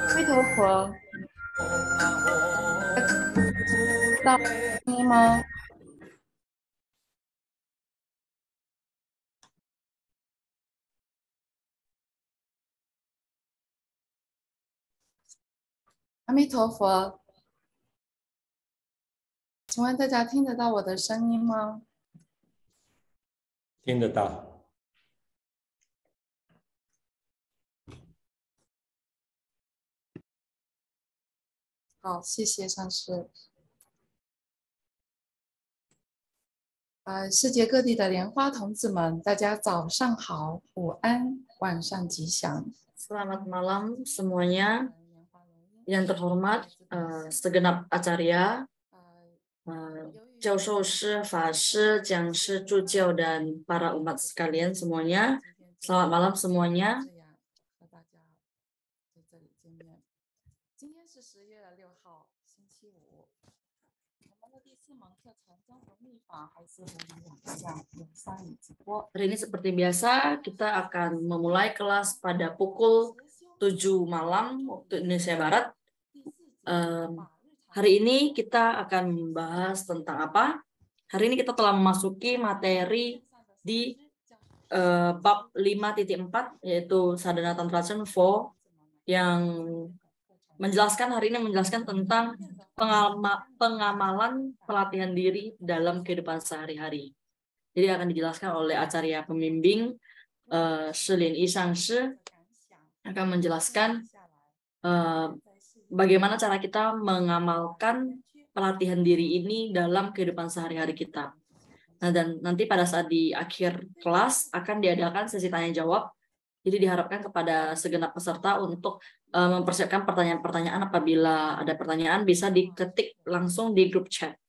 阿弥陀佛，到声音吗？阿弥陀佛，请问大家听得到我的声音吗？听得到。好，谢谢上师。世界各地的莲花童子们，大家早上好，午安，晚上吉祥。 Selamat malam semuanya. Yang terhormat segenap acarya, 教授师、法师、讲师、助教 dan para umat sekalian semuanya. Selamat malam semuanya. 和大家在这里见面。今天是10月6号，星期五。我们的第4门课程增活密法还是和你两项有参与直播。 Hari ini seperti biasa kita akan memulai kelas pada pukul 7 malam waktu Indonesia Barat. Hari ini kita akan membahas tentang apa? Hari ini kita telah memasuki materi di bab 5.4 yaitu Sadhana Tantra 4 yang hari ini menjelaskan tentang pengamalan pelatihan diri dalam kehidupan sehari-hari. Jadi akan dijelaskan oleh acarya pembimbing Shilin Yishang Shi akan menjelaskan bagaimana cara kita mengamalkan pelatihan diri ini dalam kehidupan sehari-hari kita. Nah, dan nanti pada saat di akhir kelas akan diadakan sesi tanya jawab. Jadi diharapkan kepada segenap peserta untuk mempersiapkan pertanyaan-pertanyaan. Apabila ada pertanyaan bisa diketik langsung di grup chat. "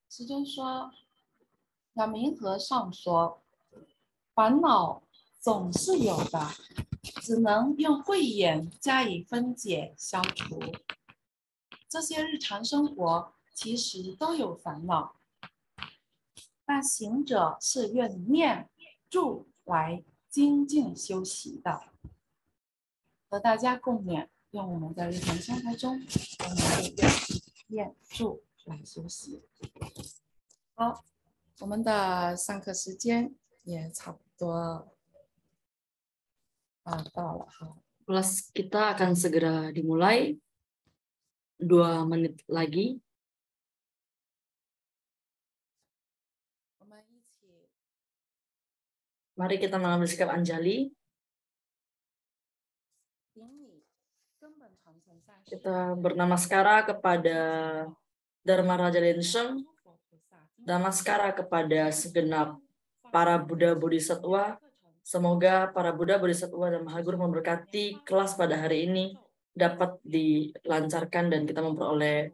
师尊说，要明和上说，烦恼总是有的，只能用慧眼加以分解消除。这些日常生活其实都有烦恼，但行者是用念住来精进修习的。和大家共勉，用我们的日常生活中，我们的念住来休息。好，我们的上课时间也差不多到了哈。Kelas kita akan segera dimulai 2 menit lagi. 我们一起 Mari kita mengambil sikap Anjali. 顶礼根本传承上师 Kita bernamaskara kepada Dharma Raja Lenseng, 佛菩萨 namaskara kepada segenap para Buddha Bodhisattva. Semoga para Buddha Bodhisattva dan Mahaguru memberkati kelas pada hari ini dapat dilancarkan dan kita memperoleh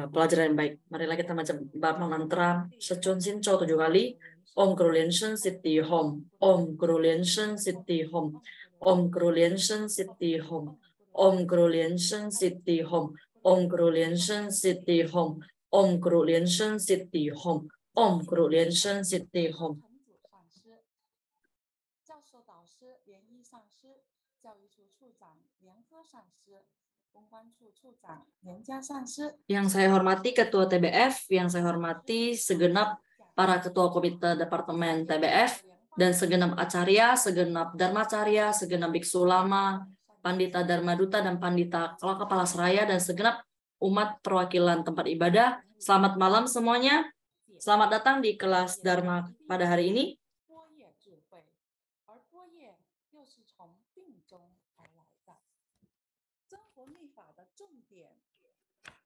pelajaran yang baik. Marilah kita baca Bapa mantra Sechun Sincho 7 kali. Om Guru Lenseng Siddhi Hom. Om Guru Lenseng Siddhi Hom. Om Guru Lenseng Siddhi Hom. Om Guru Lenseng Siddhi Hom. Om Guru Lenseng Siddhi Hom. Om Guru Lenseng Siddhi Hom. Om Guru Lenseng Siddhi Hom. 城主上师、教授导师联谊上师、教育处处长联合上师、公关处处长连家上师。 Yang saya hormati Ketua TBF, yang saya hormati segenap para Ketua Komite Departemen TBF, dan segenap Acarya, segenap Dharmacarya, segenap Biksu Lama, Pandita Dharma Duta, dan Pandita Kepala Seraya, dan segenap umat perwakilan tempat ibadah. Selamat malam semuanya. Selamat datang di kelas Dharma pada hari ini. 波叶智慧，而波叶又是从定中而来的。真佛密法的重点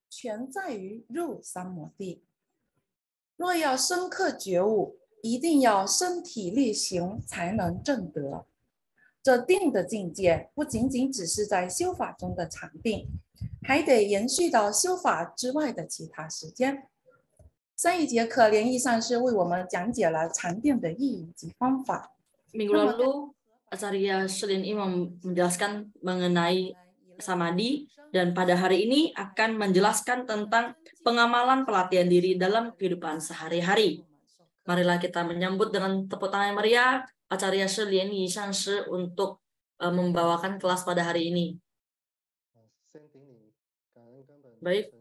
全在于入三摩地。若要深刻觉悟，一定要身体力行才能证得。这定的境界不仅仅只是在修法中的禅定，还得延续到修法之外的其他时间。上一节课，莲益上师为我们讲解了禅定的意义及方法。 Minggu lalu, Acarya Shelin Imam menjelaskan mengenai samadhi, dan pada hari ini akan menjelaskan tentang pengamalan pelatihan diri dalam kehidupan sehari-hari. Marilah kita menyambut dengan tepuk tangan yang meriah Acarya Shelin Yishang Shi untuk membawakan kelas pada hari ini. Baik.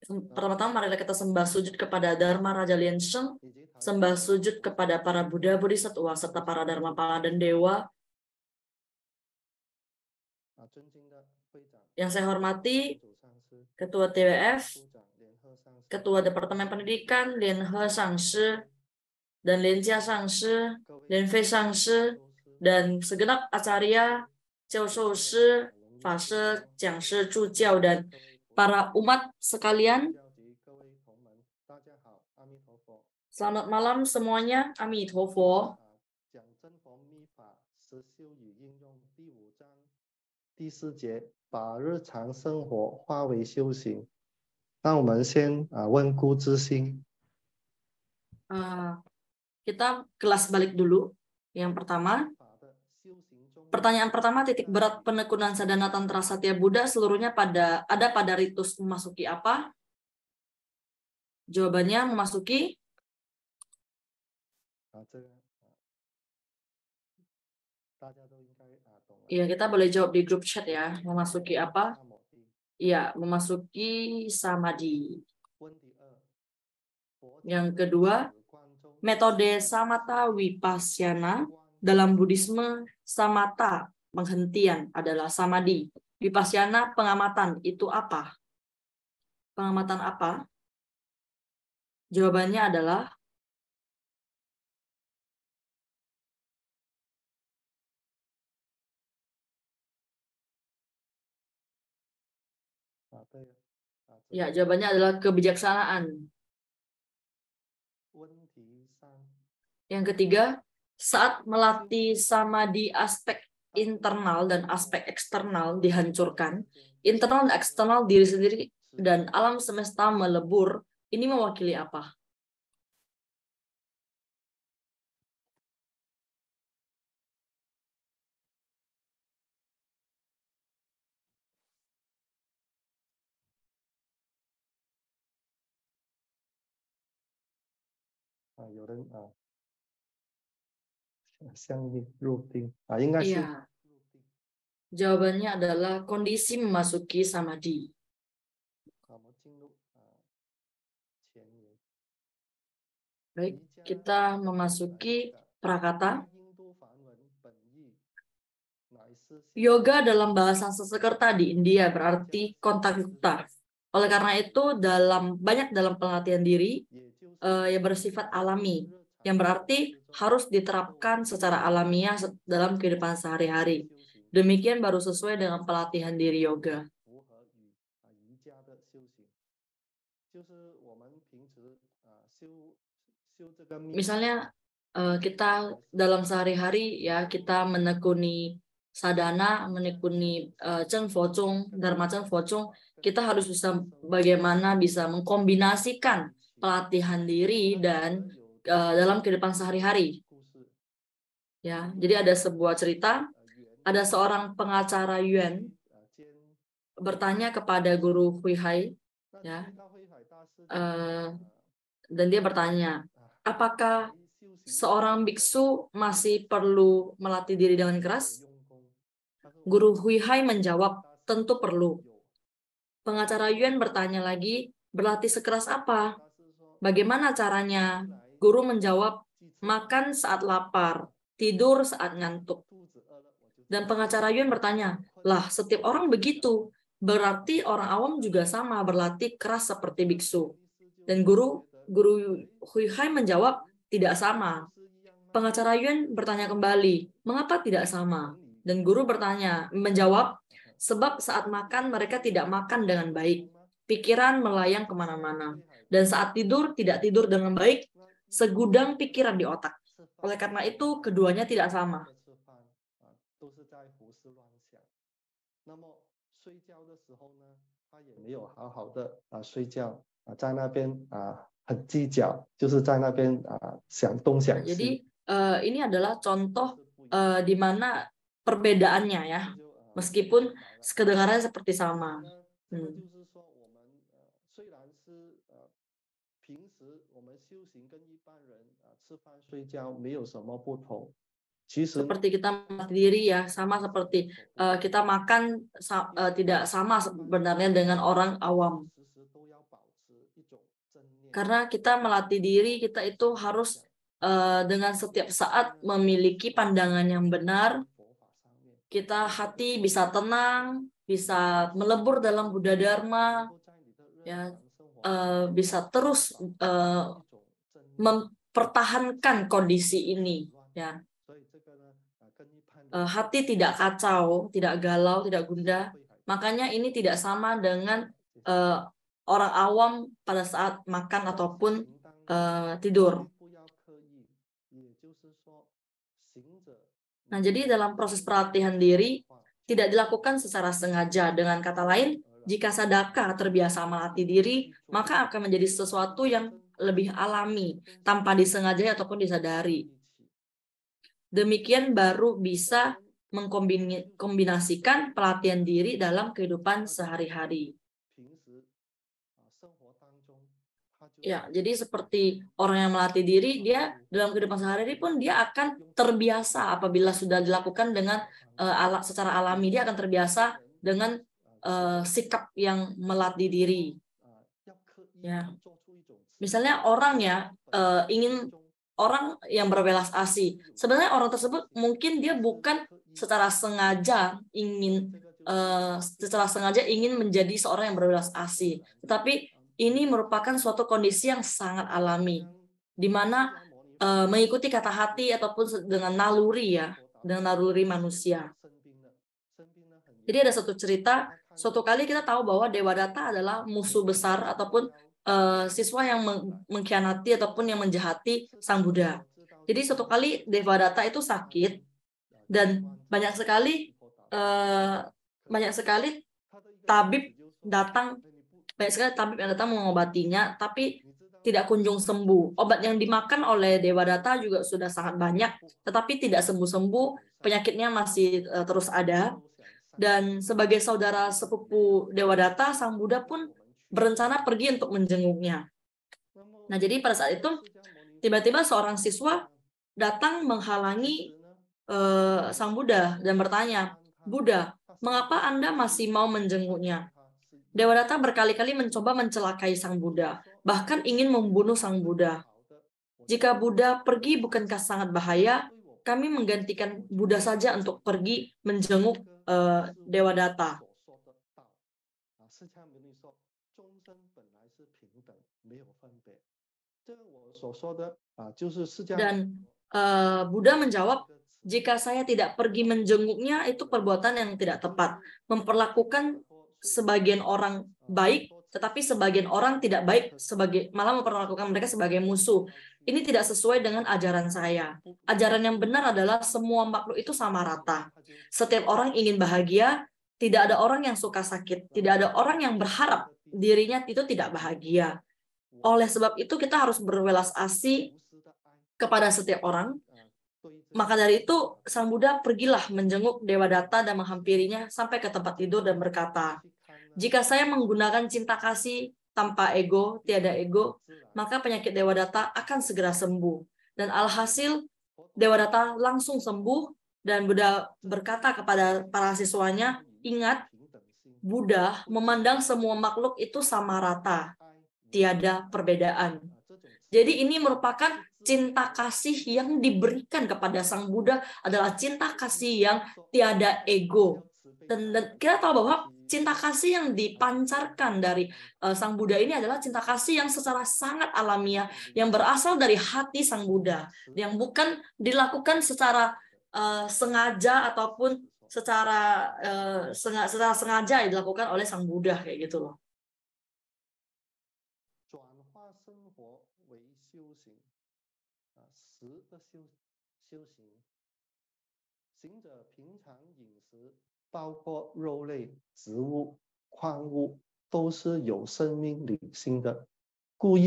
Pertama-tama marilah kita sembah sujud kepada Dharma Raja Lenseng, sembah sujud kepada para Buddha Bodhisattva serta para Dharma Pala dan Dewa. Yang saya hormati Ketua TWF, Ketua Departemen Pendidikan Lien He Shangshi dan Lien Jia Shangshi, Lien Fei Shangshi, dan segenap acarya, Jiao Shou Shi, Fa Shi, Jiang Shi, Zhu Jiao, dan para umat sekalian. Selamat malam semuanya. Amitofo. 第4节，把日常生活化为修行。那我们先问顾之心。Kita kelas balik dulu. Yang pertama, pertanyaan pertama, titik berat penekunan sadhana tantra satya Buddha seluruhnya ada pada ritus memasuki apa? Jawabannya memasuki Iya, kita boleh jawab di grup chat ya. Memasuki apa? Iya, memasuki samadhi. Yang kedua, metode samatha vipassana dalam Buddhisme. Samatha penghentian adalah samadhi. Vipassana pengamatan, itu apa? Pengamatan apa? Jawabannya adalah ya, jawabannya adalah kebijaksanaan. Yang ketiga, saat melatih samadhi aspek internal dan aspek eksternal dihancurkan, internal dan eksternal diri sendiri dan alam semesta melebur, ini mewakili apa? Iya. Jawabannya adalah kondisi memasuki samadhi. Baik, kita memasuki prakata. Yoga dalam bahasa Sanskerta di India berarti kontak yukta. Oleh karena itu banyak dalam pelatihan diri yang bersifat alami, yang berarti harus diterapkan secara alamiah dalam kehidupan sehari-hari. Demikian baru sesuai dengan pelatihan diri yoga. Misalnya kita dalam sehari-hari ya kita menekuni sadhana, menekuni Cheng Fo Chung, Dharma Cheng Fo Chung, kita harus bisa bagaimana bisa mengkombinasikan pelatihan diri dan dalam kehidupan sehari-hari. Ya, jadi ada sebuah cerita, ada seorang pengacara Yuan bertanya kepada guru Hui Hai, ya, dan dia bertanya, apakah seorang biksu masih perlu melatih diri dengan keras? Guru Hui Hai menjawab, tentu perlu. Pengacara Yuan bertanya lagi, berlatih sekeras apa? Bagaimana caranya? Guru menjawab, makan saat lapar, tidur saat ngantuk. Dan pengacara Yuan bertanya, lah setiap orang begitu, berarti orang awam juga sama berlatih keras seperti biksu. Dan guru Hui Hai menjawab, tidak sama. Pengacara Yuan bertanya kembali, mengapa tidak sama? Dan guru menjawab, sebab saat makan mereka tidak makan dengan baik. Pikiran melayang kemana-mana. Dan saat tidur, tidak tidur dengan baik, segudang pikiran di otak. Oleh karena itu, keduanya tidak sama. Jadi ini adalah contoh di mana perbedaannya ya, meskipun kedengarannya seperti sama. Seperti kita melatih diri ya, sama seperti kita makan tidak sama sebenarnya dengan orang awam. Karena kita melatih diri, kita itu harus dengan setiap saat memiliki pandangan yang benar. Kita hati bisa tenang, bisa melebur dalam Buddha Dharma, ya, bisa terus mempertahankan kondisi ini. Ya. Hati tidak kacau, tidak galau, tidak gundah. Makanya ini tidak sama dengan orang awam pada saat makan ataupun tidur. Nah, jadi dalam proses pelatihan diri tidak dilakukan secara sengaja. Dengan kata lain, jika sadaka terbiasa melatih diri, maka akan menjadi sesuatu yang lebih alami, tanpa disengaja ataupun disadari. Demikian baru bisa mengkombinasikan pelatihan diri dalam kehidupan sehari-hari. Ya, jadi seperti orang yang melatih diri, dia dalam kehidupan sehari-hari pun dia akan terbiasa apabila sudah dilakukan dengan secara alami, dia akan terbiasa dengan sikap yang melatih diri. Ya, misalnya orang orang yang berbelas asih, sebenarnya orang tersebut mungkin dia bukan secara sengaja ingin menjadi seorang yang berbelas asih, tetapi ini merupakan suatu kondisi yang sangat alami, di mana mengikuti kata hati ataupun dengan naluri ya, dengan naluri manusia. Jadi ada satu cerita, suatu kali kita tahu bahwa Devadatta adalah musuh besar ataupun siswa yang mengkhianati ataupun yang menjahati Sang Buddha. Jadi suatu kali Devadatta itu sakit dan banyak sekali tabib yang datang mengobatinya, tapi tidak kunjung sembuh. Obat yang dimakan oleh Devadatta juga sudah sangat banyak, tetapi tidak sembuh-sembuh, penyakitnya masih terus ada. Dan sebagai saudara sepupu Devadatta, Sang Buddha pun berencana pergi untuk menjenguknya. Nah, jadi pada saat itu, tiba-tiba seorang siswa datang menghalangi Sang Buddha dan bertanya, Buddha, mengapa Anda masih mau menjenguknya? Dewadatta berkali-kali mencoba mencelakai Sang Buddha, bahkan ingin membunuh Sang Buddha. Jika Buddha pergi bukankah sangat bahaya? Kami menggantikan Buddha saja untuk pergi menjenguk Dewadatta. Dan Buddha menjawab, jika saya tidak pergi menjenguknya, itu perbuatan yang tidak tepat. Memperlakukan sebagian orang baik, tetapi sebagian orang tidak baik, malah memperlakukan mereka sebagai musuh. Ini tidak sesuai dengan ajaran saya. Ajaran yang benar adalah semua makhluk itu sama rata. Setiap orang ingin bahagia, tidak ada orang yang suka sakit, tidak ada orang yang berharap dirinya itu tidak bahagia. Oleh sebab itu kita harus berwelas asih kepada setiap orang. Maka dari itu Sang Buddha pergilah menjenguk Dewadatta dan menghampirinya sampai ke tempat tidur dan berkata, jika saya menggunakan cinta kasih tanpa ego, tiada ego, maka penyakit Dewadatta akan segera sembuh. Dan alhasil Dewadatta langsung sembuh dan Buddha berkata kepada para siswanya, ingat, Buddha memandang semua makhluk itu sama rata, tiada perbedaan. Jadi ini merupakan cinta kasih yang diberikan kepada Sang Buddha adalah cinta kasih yang tiada ego. Dan kita tahu bahwa cinta kasih yang dipancarkan dari Sang Buddha ini adalah cinta kasih yang secara sangat alamiah, yang berasal dari hati Sang Buddha, yang bukan dilakukan secara sengaja ataupun secara sengaja dilakukan oleh Sang Buddha kayak gitu loh.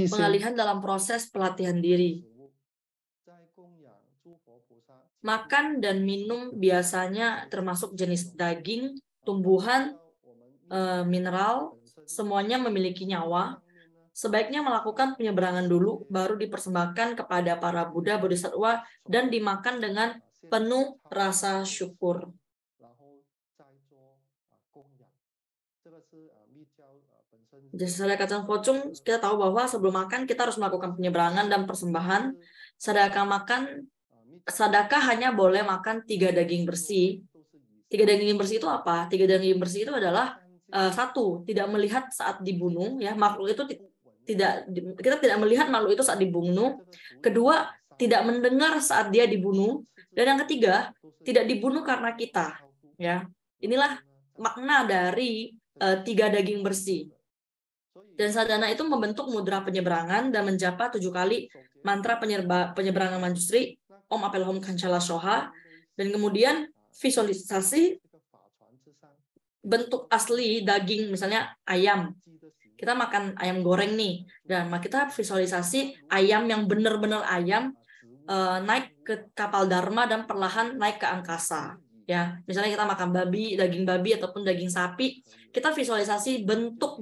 Pengalihan dalam proses pelatihan diri. Makan dan minum biasanya termasuk jenis daging, tumbuhan, mineral, semuanya memiliki nyawa. Sebaiknya melakukan penyeberangan dulu, baru dipersembahkan kepada para Buddha Bodhisattva dan dimakan dengan penuh rasa syukur. Jadi saya katakan Pocung, kita tahu bahwa sebelum makan kita harus melakukan penyeberangan dan persembahan. Sedekah hanya boleh makan 3 daging bersih. 3 daging bersih itu apa? 3 daging bersih itu adalah satu, tidak melihat saat dibunuh, ya makhluk itu kita tidak melihat makhluk itu saat dibunuh. Kedua, tidak mendengar saat dia dibunuh. Dan yang ketiga, tidak dibunuh karena kita. Ya, inilah makna dari 3 daging bersih. Dan sadhana itu membentuk mudra penyeberangan dan menjapa 7 kali mantra penyeberangan Manjusri, Om Apel Hom Kancala Soha, dan kemudian visualisasi bentuk asli daging, misalnya ayam. Kita makan ayam goreng nih, dan kita visualisasi ayam yang benar-benar ayam naik ke kapal Dharma dan perlahan naik ke angkasa. Ya, misalnya kita makan daging babi ataupun daging sapi, kita visualisasi bentuk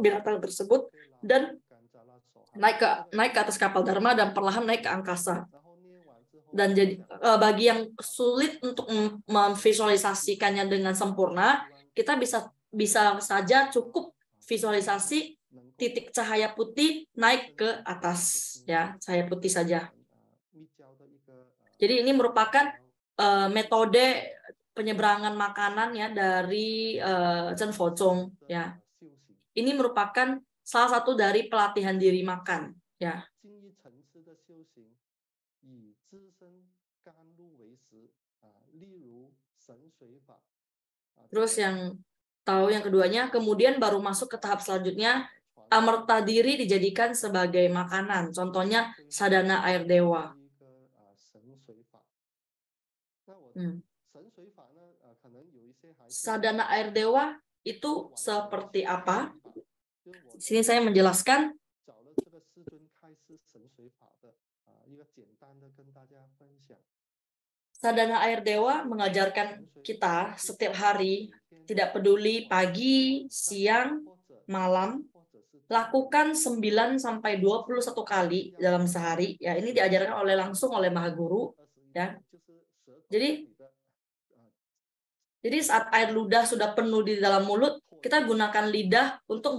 binatang tersebut dan naik ke atas kapal Dharma dan perlahan naik ke angkasa. Dan jadi bagi yang sulit untuk memvisualisasikannya dengan sempurna, kita bisa saja cukup visualisasi titik cahaya putih naik ke atas, ya, cahaya putih saja. Jadi ini merupakan metode penyeberangan makanan ya dari Chen Focong, ya. Ini merupakan salah satu dari pelatihan diri makan, ya. Terus yang keduanya, kemudian baru masuk ke tahap selanjutnya, amerta diri dijadikan sebagai makanan. Contohnya sadhana air dewa. Sadhana air dewa itu seperti apa? Di sini saya menjelaskan. Sadhana air dewa mengajarkan kita setiap hari, tidak peduli pagi, siang, malam, lakukan 9 sampai 21 kali dalam sehari. Ya, ini diajarkan langsung oleh Maha Guru, ya. Jadi saat air ludah sudah penuh di dalam mulut, kita gunakan lidah untuk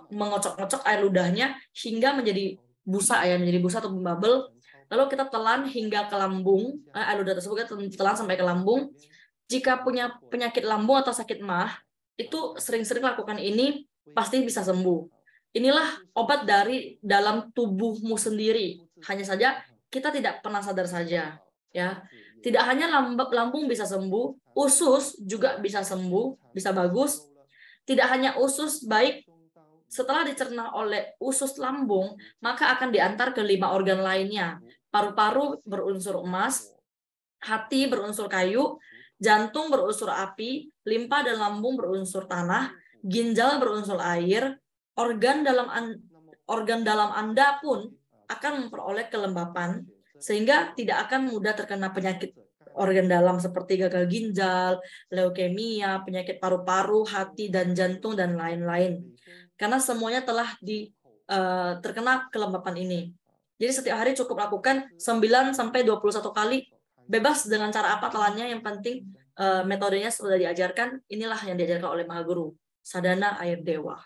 mengocok-ngocok air ludahnya hingga menjadi busa ya, menjadi busa atau bubble. Lalu kita telan hingga ke lambung, air ludah tersebut kita telan sampai ke lambung. Jika punya penyakit lambung atau sakit mah, itu sering-sering lakukan ini pasti bisa sembuh. Inilah obat dari dalam tubuhmu sendiri. Hanya saja kita tidak pernah sadar saja, ya. Tidak hanya lambung bisa sembuh, usus juga bisa sembuh, bisa bagus. Tidak hanya usus baik, setelah dicerna oleh usus lambung, maka akan diantar ke 5 organ lainnya. Paru-paru berunsur emas, hati berunsur kayu, jantung berunsur api, limpa dan lambung berunsur tanah, ginjal berunsur air, organ dalam Anda pun akan memperoleh kelembapan, sehingga tidak akan mudah terkena penyakit organ dalam seperti gagal ginjal, leukemia, penyakit paru-paru, hati dan jantung, dan lain-lain. Karena semuanya telah terkena kelembapan ini. Jadi setiap hari cukup lakukan 9 sampai 21 kali, bebas dengan cara apa telannya, yang penting metodenya sudah diajarkan. Inilah yang diajarkan oleh Maha Guru, Sadhana Air Dewa.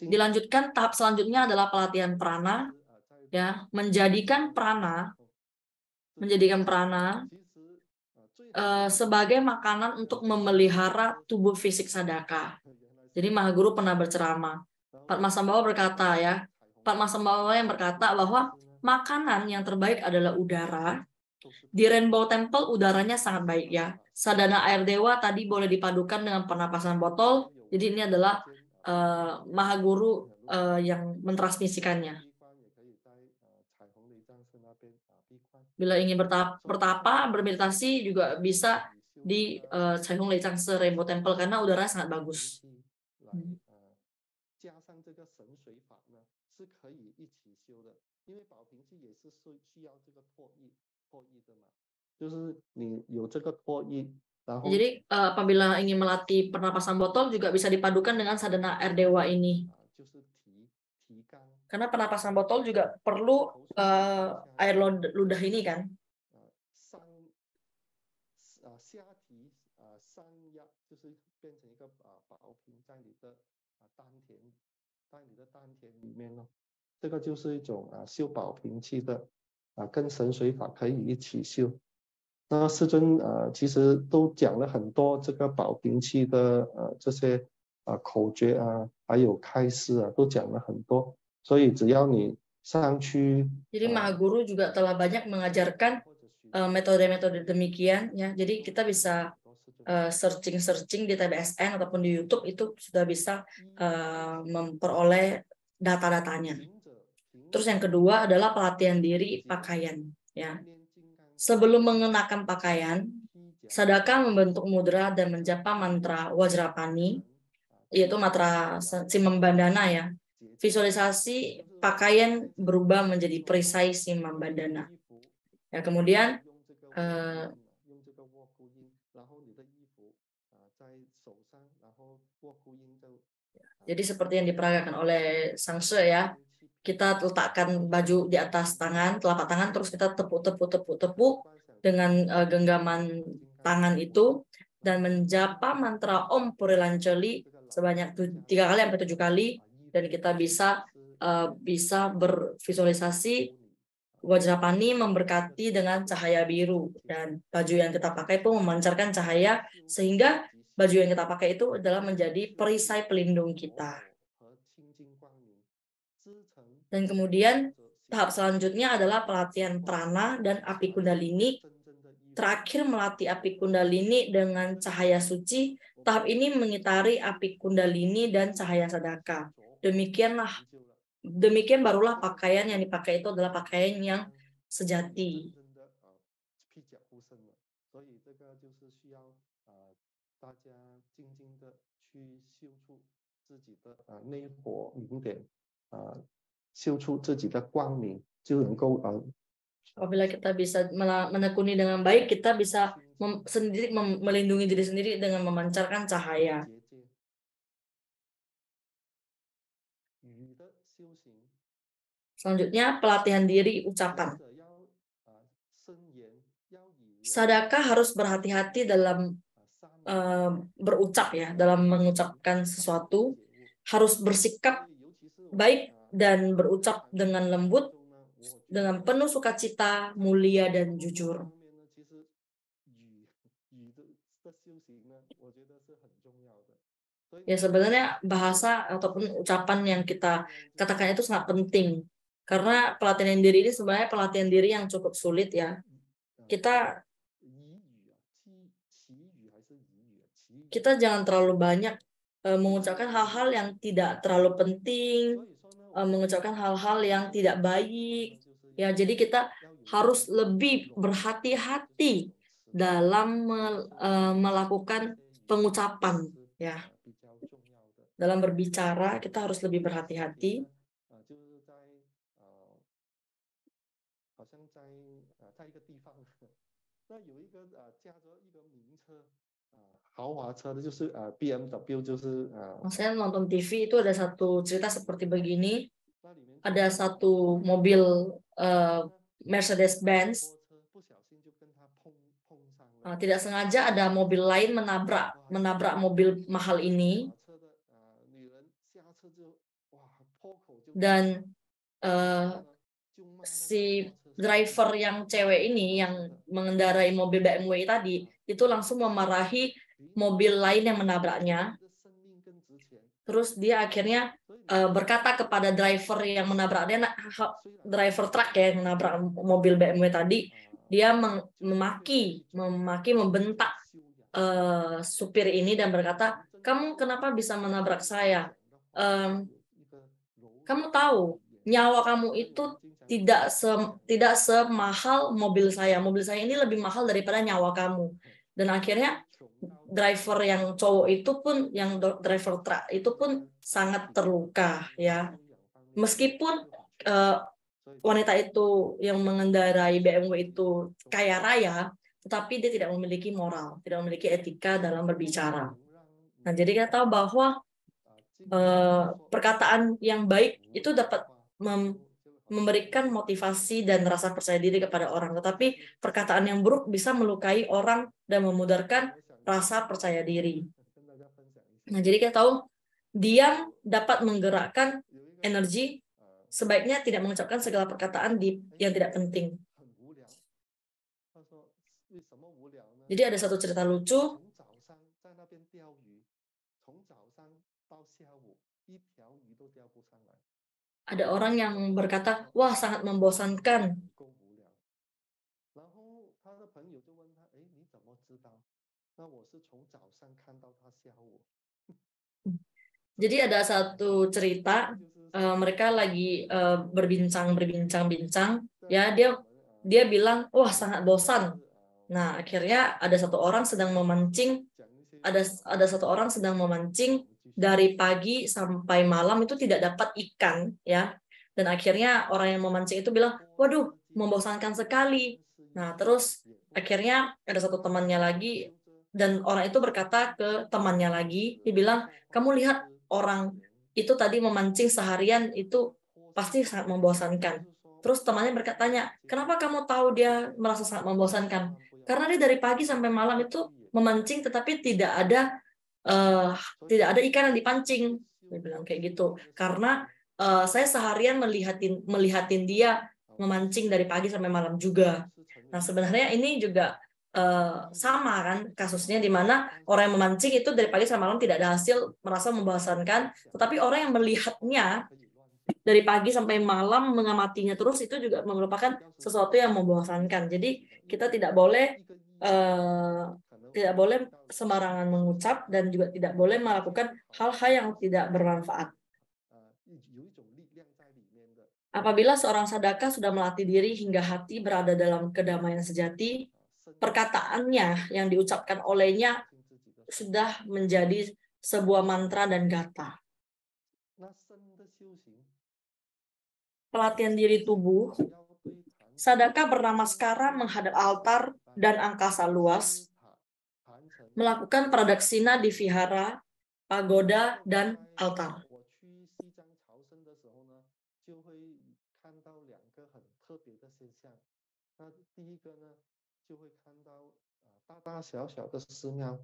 Dilanjutkan, tahap selanjutnya adalah pelatihan prana, ya, menjadikan prana sebagai makanan untuk memelihara tubuh fisik sadaka. Jadi Maha Guru pernah berceramah. Pak Masambawa berkata, ya, Pak Masambawa yang berkata bahwa makanan yang terbaik adalah udara. Di Rainbow Temple udaranya sangat baik, ya. Sadhana Air Dewa tadi boleh dipadukan dengan pernapasan botol. Jadi ini adalah Maha Guru yang mentransmisikannya. Bila ingin bertapa, bermeditasi juga bisa di Caihong Leicangse Rainbow Temple karena udaranya sangat bagus. Jadi apabila ingin melatih pernapasan botol juga bisa dipadukan dengan sadhana air dewa ini. Karena pernapasan botol juga perlu air ludah ini kan.那师尊其实都讲了很多这个保平气的这些口诀啊，还有开示啊，都讲了很多。所以只要你上去， jadi Maha Guru juga telah banyak mengajarkan metode-metode demikian, ya. Jadi kita bisa searching di TBSN ataupun di YouTube, itu sudah bisa memperoleh data-datanya. Terus yang kedua adalah pelatihan diri pakaian, ya. Sebelum mengenakan pakaian, Sadaka membentuk mudra dan menjapa mantra Wajrapani, yaitu mantra Simambandana, ya. Visualisasi pakaian berubah menjadi perisai Simambandana. Ya, kemudian jadi seperti yang diperagakan oleh Sangse, ya. Kita letakkan baju di atas tangan, telapak tangan, terus kita tepuk dengan genggaman tangan itu, dan menjapa mantra Om Purilancali sebanyak 3 kali sampai 7 kali, dan kita bisa bervisualisasi Wajrapani memberkati dengan cahaya biru, dan baju yang kita pakai pun memancarkan cahaya, sehingga baju yang kita pakai itu adalah menjadi perisai pelindung kita. Dan kemudian tahap selanjutnya adalah pelatihan prana dan api kundalini. Terakhir melatih api kundalini dengan cahaya suci. Tahap ini mengitari api kundalini dan cahaya sadaka. Demikian barulah pakaian yang dipakai itu adalah pakaian yang sejati. Apabila kita bisa menekuni dengan baik, kita bisa melindungi diri sendiri dengan memancarkan cahaya. Selanjutnya, pelatihan diri ucapan. Sadaka harus berhati-hati dalam berucap ya, dalam mengucapkan sesuatu, harus bersikap baik dan berucap dengan lembut, dengan penuh sukacita, mulia, dan jujur. Ya sebenarnya bahasa ataupun ucapan yang kita katakan itu sangat penting. Karena pelatihan diri ini sebenarnya pelatihan diri yang cukup sulit ya. Kita jangan terlalu banyak mengucapkan hal-hal yang tidak terlalu penting, mengucapkan hal-hal yang tidak baik. Ya, jadi kita harus lebih berhati-hati dalam melakukan pengucapan ya. Dalam berbicara kita harus lebih berhati-hati. Saya nonton TV itu ada satu cerita seperti begini. Ada satu mobil Mercedes-Benz. Tidak sengaja ada mobil lain menabrak mobil mahal ini. Dan si driver yang cewek ini yang mengendarai mobil BMW tadi itu langsung memarahi mobil lain yang menabraknya. Terus dia akhirnya berkata kepada driver yang menabraknya, driver truk ya yang menabrak mobil BMW tadi, dia memaki, membentak supir ini dan berkata, kamu kenapa bisa menabrak saya? Kamu tahu nyawa kamu itu tidak semahal mobil saya. Mobil saya ini lebih mahal daripada nyawa kamu. Dan akhirnya driver yang cowok itu pun, yang driver truk itu pun sangat terluka ya. Meskipun wanita itu yang mengendarai BMW itu kaya raya, tetapi dia tidak memiliki moral, tidak memiliki etika dalam berbicara. Nah, jadi kita tahu bahwa perkataan yang baik itu dapat memberikan motivasi dan rasa percaya diri kepada orang, tetapi perkataan yang buruk bisa melukai orang dan memudarkan rasa percaya diri. Nah, jadi kita tahu diam dapat menggerakkan energi, sebaiknya tidak mengucapkan segala perkataan yang tidak penting. Jadi ada satu cerita lucu. Ada orang yang berkata, wah sangat membosankan. Jadi ada satu cerita, mereka lagi berbincang-bincang, ya dia bilang, wah sangat bosan. Nah akhirnya ada satu orang sedang memancing, ada satu orang sedang memancing dari pagi sampai malam itu tidak dapat ikan, ya. Dan akhirnya orang yang memancing itu bilang, waduh membosankan sekali. Nah terus akhirnya ada satu temannya lagi, dan orang itu berkata ke temannya lagi, dia bilang, kamu lihat orang itu tadi memancing seharian itu pasti sangat membosankan. Terus temannya bertanya, kenapa kamu tahu dia merasa sangat membosankan? Karena dia dari pagi sampai malam itu memancing, tetapi tidak ada ikan yang dipancing. Dia bilang kayak gitu. Karena saya seharian melihatin dia memancing dari pagi sampai malam juga. Nah sebenarnya ini juga sama kan kasusnya, di mana orang yang memancing itu dari pagi sampai malam tidak ada hasil, merasa membosankan, tetapi orang yang melihatnya dari pagi sampai malam mengamatinya terus itu juga merupakan sesuatu yang membosankan. Jadi kita tidak boleh sembarangan mengucap dan juga tidak boleh melakukan hal-hal yang tidak bermanfaat. Apabila seorang sadaka sudah melatih diri hingga hati berada dalam kedamaian sejati, perkataannya yang diucapkan olehnya sudah menjadi sebuah mantra dan gata. Pelatihan diri tubuh, sadaka bernamaskara menghadap altar dan angkasa luas, melakukan pradaksina di vihara, pagoda, dan altar. 那第一个呢，就会看到大大小小的寺庙，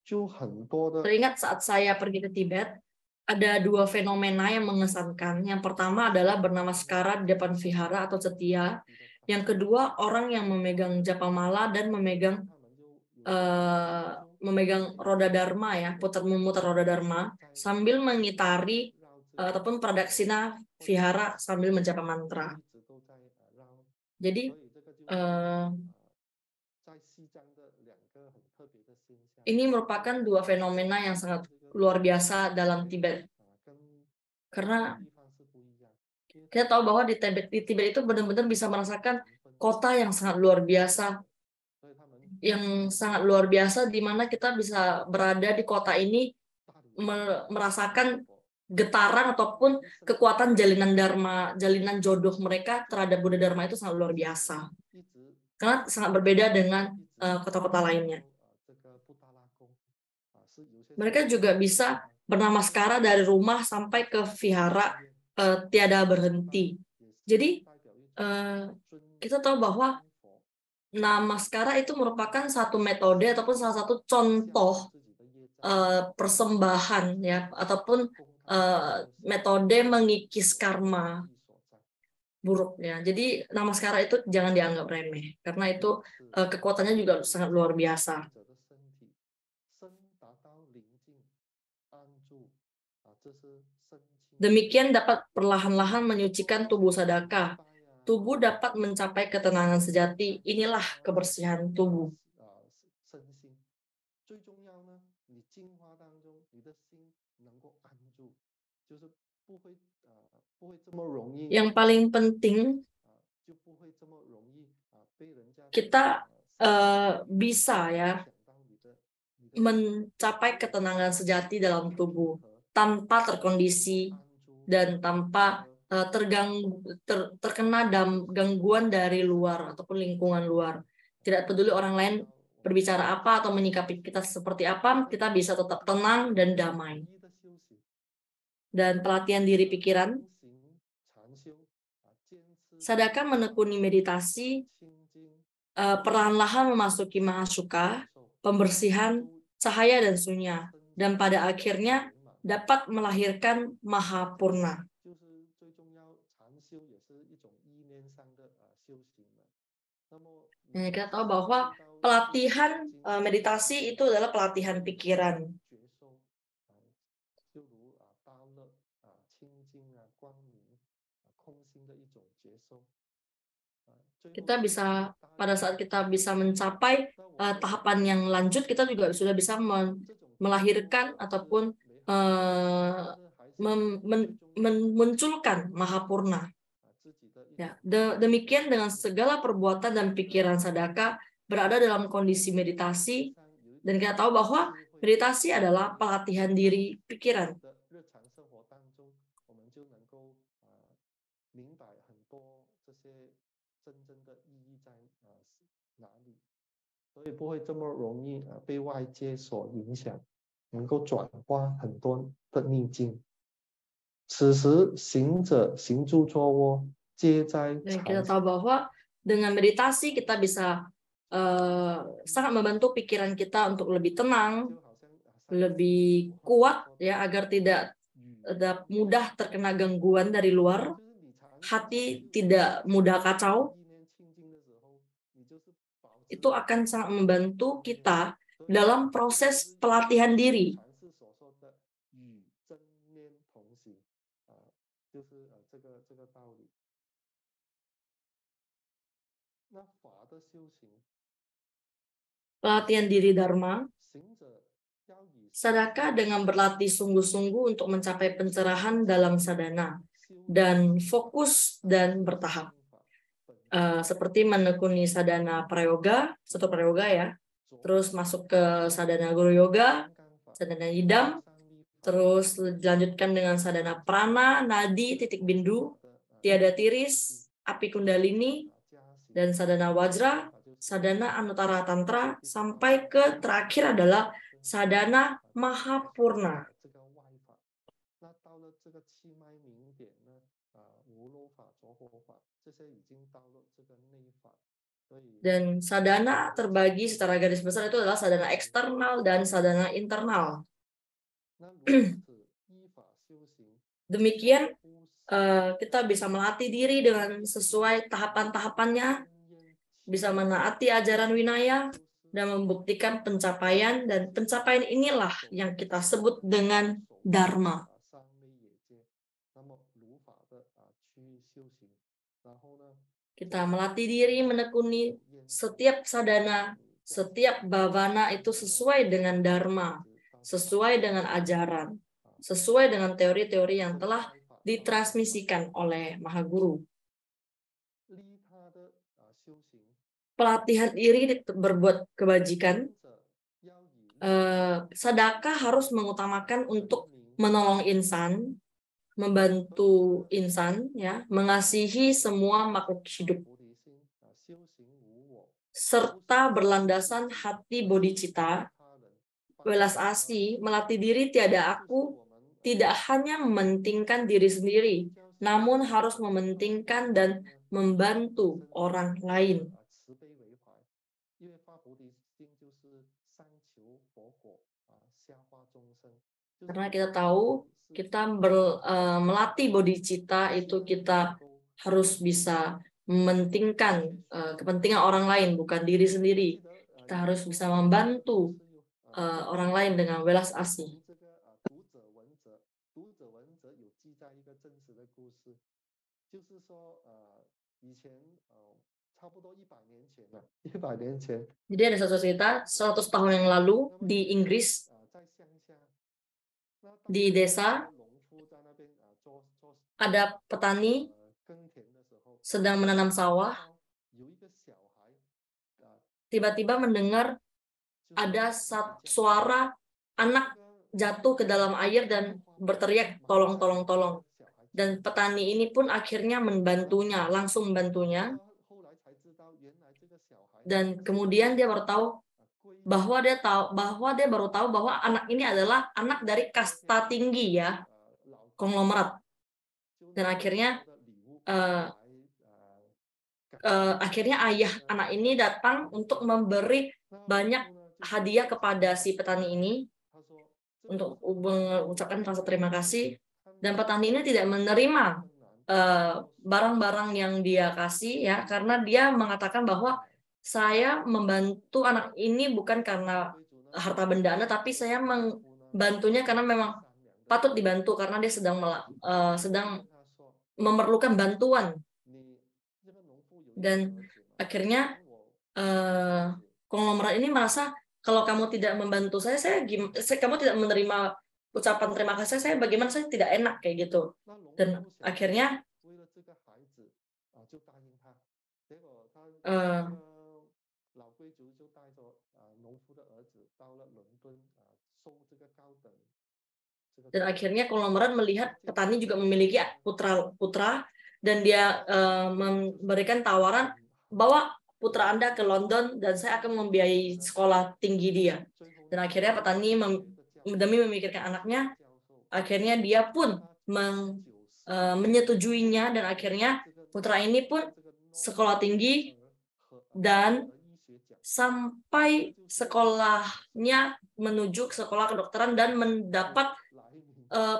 就很多的。 Teringat saat saya pergi ke Tibet, ada dua fenomena yang mengesankan. Yang pertama adalah bernama Skara di depan vihara atau setia. Yang kedua, orang yang memegang japamala dan memegang roda dharma ya, memutar roda dharma sambil mengitari ataupun pradaksina vihara sambil menjapa mantra. Jadi ini merupakan dua fenomena yang sangat luar biasa dalam Tibet. Karena kita tahu bahwa di Tibet itu benar-benar bisa merasakan kota yang sangat luar biasa, di mana kita bisa berada di kota ini merasakan getaran ataupun kekuatan jalinan dharma, jalinan jodoh mereka terhadap Buddha Dharma itu sangat luar biasa. Karena sangat berbeda dengan kota-kota lainnya. Mereka juga bisa bernamaskara dari rumah sampai ke vihara tiada berhenti. Jadi kita tahu bahwa namaskara itu merupakan satu metode ataupun salah satu contoh persembahan ya, ataupun metode mengikis karma buruknya. Jadi namaskara itu jangan dianggap remeh karena itu kekuatannya juga sangat luar biasa. Demikian dapat perlahan-lahan menyucikan tubuh sadaka. Tubuh dapat mencapai ketenangan sejati. Inilah kebersihan tubuh. Yang paling penting, kita bisa ya mencapai ketenangan sejati dalam tubuh tanpa terkondisi dan tanpa terkena gangguan dari luar ataupun lingkungan luar. Tidak peduli orang lain berbicara apa atau menyikapi kita seperti apa, kita bisa tetap tenang dan damai. Dan pelatihan diri pikiran, sadaka menekuni meditasi, perlahan-lahan memasuki mahasuka, pembersihan, cahaya dan sunya, dan pada akhirnya dapat melahirkan mahapurna. Kita tahu bahwa pelatihan meditasi itu adalah pelatihan pikiran. Kita bisa, pada saat kita bisa mencapai tahapan yang lanjut, kita juga sudah bisa melahirkan ataupun memunculkan mahapurna. Ya, demikian dengan segala perbuatan dan pikiran sadaka berada dalam kondisi meditasi, dan kita tahu bahwa meditasi adalah pelatihan diri pikiran. Dan kita tahu bahwa dengan meditasi kita bisa sangat membantu pikiran kita untuk lebih tenang, lebih kuat ya, agar tidak mudah terkena gangguan dari luar, hati tidak mudah kacau. Itu akan sangat membantu kita dalam proses pelatihan diri. Pelatihan diri Dharma, sadaka dengan berlatih sungguh-sungguh untuk mencapai pencerahan dalam sadhana dan fokus dan bertahap. Seperti menekuni sadhana prayoga, satu prayoga ya, terus masuk ke sadhana guru yoga, sadhana idam, terus dilanjutkan dengan sadhana prana, nadi, titik bindu, tiada tiris, api kundalini, dan sadhana wajra, sadhana anuttara tantra, sampai ke terakhir adalah sadhana mahapurna. Dan sadana terbagi secara garis besar itu adalah sadana eksternal dan sadana internal. Demikian kita bisa melatih diri dengan sesuai tahapan-tahapannya, bisa menaati ajaran Winaya, dan membuktikan pencapaian, dan pencapaian inilah yang kita sebut dengan Dharma. Kita melatih diri menekuni setiap sadana, setiap bhavana itu sesuai dengan Dharma, sesuai dengan ajaran, sesuai dengan teori-teori yang telah ditransmisikan oleh Mahaguru. Pelatihan diri berbuat kebajikan, sedekah harus mengutamakan untuk menolong insan, membantu insan, ya, mengasihi semua makhluk hidup, serta berlandasan hati bodhicitta, welas asih, melatih diri tiada aku, tidak hanya mementingkan diri sendiri, namun harus mementingkan dan membantu orang lain. Karena kita tahu kita melatih bodhicitta itu kita harus bisa mementingkan kepentingan orang lain, bukan diri sendiri. Kita harus bisa membantu orang lain dengan welas asih. Jadi ada satu cerita 100 tahun yang lalu di Inggris, di desa ada petani sedang menanam sawah, tiba-tiba mendengar ada suara anak jatuh ke dalam air dan berteriak tolong, tolong, tolong. Dan petani ini pun akhirnya membantunya, langsung membantunya. Dan kemudian dia baru tahu bahwa dia baru tahu bahwa anak ini adalah anak dari kasta tinggi, ya, konglomerat. Dan akhirnya ayah anak ini datang untuk memberi banyak hadiah kepada si petani ini untuk mengucapkan rasa terima kasih. Dan petani ini tidak menerima barang-barang yang dia kasih, ya, karena dia mengatakan bahwa saya membantu anak ini bukan karena harta bendanya, tapi saya membantunya karena memang patut dibantu karena dia sedang memerlukan bantuan. Dan akhirnya konglomerat ini merasa kalau kamu tidak membantu kamu tidak menerima ucapan terima kasih saya, bagaimana saya tidak enak kayak gitu. Dan akhirnya konglomerat melihat petani juga memiliki putra dan dia memberikan tawaran bawa putra Anda ke London dan saya akan membiayai sekolah tinggi dia. Dan akhirnya petani demi memikirkan anaknya, akhirnya dia pun menyetujuinya, dan akhirnya putra ini pun sekolah tinggi dan sampai sekolahnya menuju ke sekolah kedokteran dan mendapat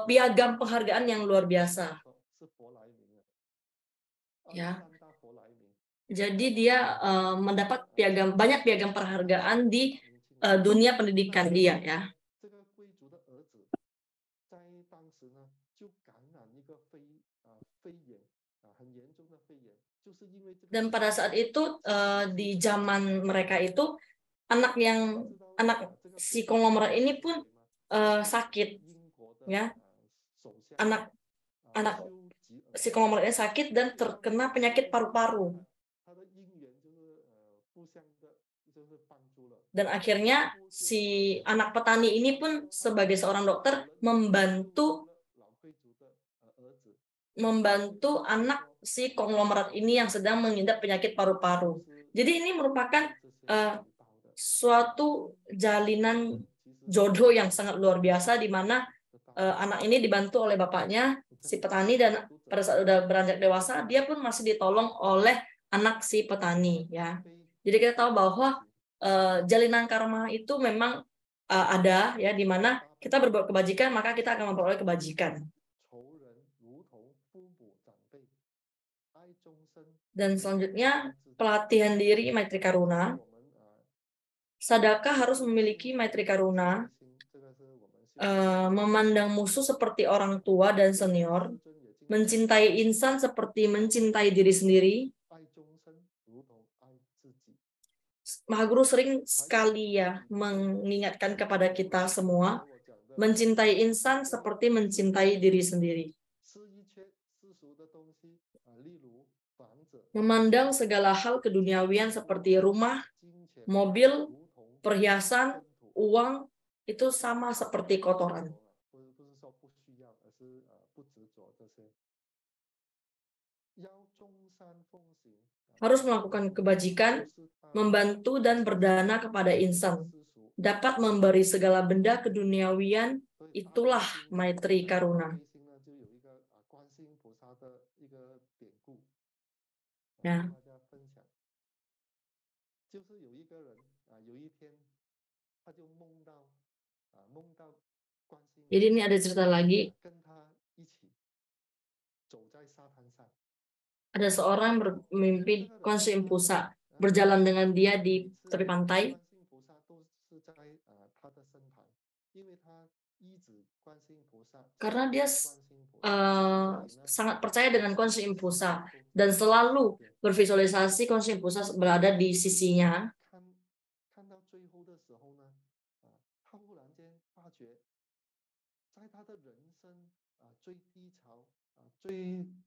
piagam penghargaan yang luar biasa. Ya. Jadi dia mendapat banyak piagam penghargaan di dunia pendidikan dia, ya. Dan pada saat itu di zaman mereka itu anak si konglomerat ini pun sakit, ya. Anak si konglomerat ini sakit dan terkena penyakit paru-paru. Dan akhirnya si anak petani ini pun sebagai seorang dokter membantu anak si konglomerat ini yang sedang mengidap penyakit paru-paru. Jadi ini merupakan suatu jalinan jodoh yang sangat luar biasa, di mana anak ini dibantu oleh bapaknya, si petani, dan pada saat sudah beranjak dewasa, dia pun masih ditolong oleh anak si petani, ya. Jadi kita tahu bahwa jalinan karma itu memang ada ya, di mana kita berbuat kebajikan maka kita akan memperoleh kebajikan. Dan selanjutnya pelatihan diri Maitri Karuna. Sadaka harus memiliki Maitri Karuna, memandang musuh seperti orang tua dan senior, mencintai insan seperti mencintai diri sendiri. Mahaguru sering sekali ya mengingatkan kepada kita semua, mencintai insan seperti mencintai diri sendiri. Memandang segala hal keduniawian seperti rumah, mobil, perhiasan, uang, itu sama seperti kotoran. Harus melakukan kebajikan, membantu dan berdana kepada insan. Dapat memberi segala benda keduniawian, itulah Maitri Karuna. Nah, jadi ini ada cerita lagi. Ada seorang bermimpi Kuan Yin Pusa berjalan dengan dia di tepi pantai. Karena dia sangat percaya dengan Kuan Yin Pusa dan selalu bervisualisasi Kuan Yin Pusa berada di sisinya.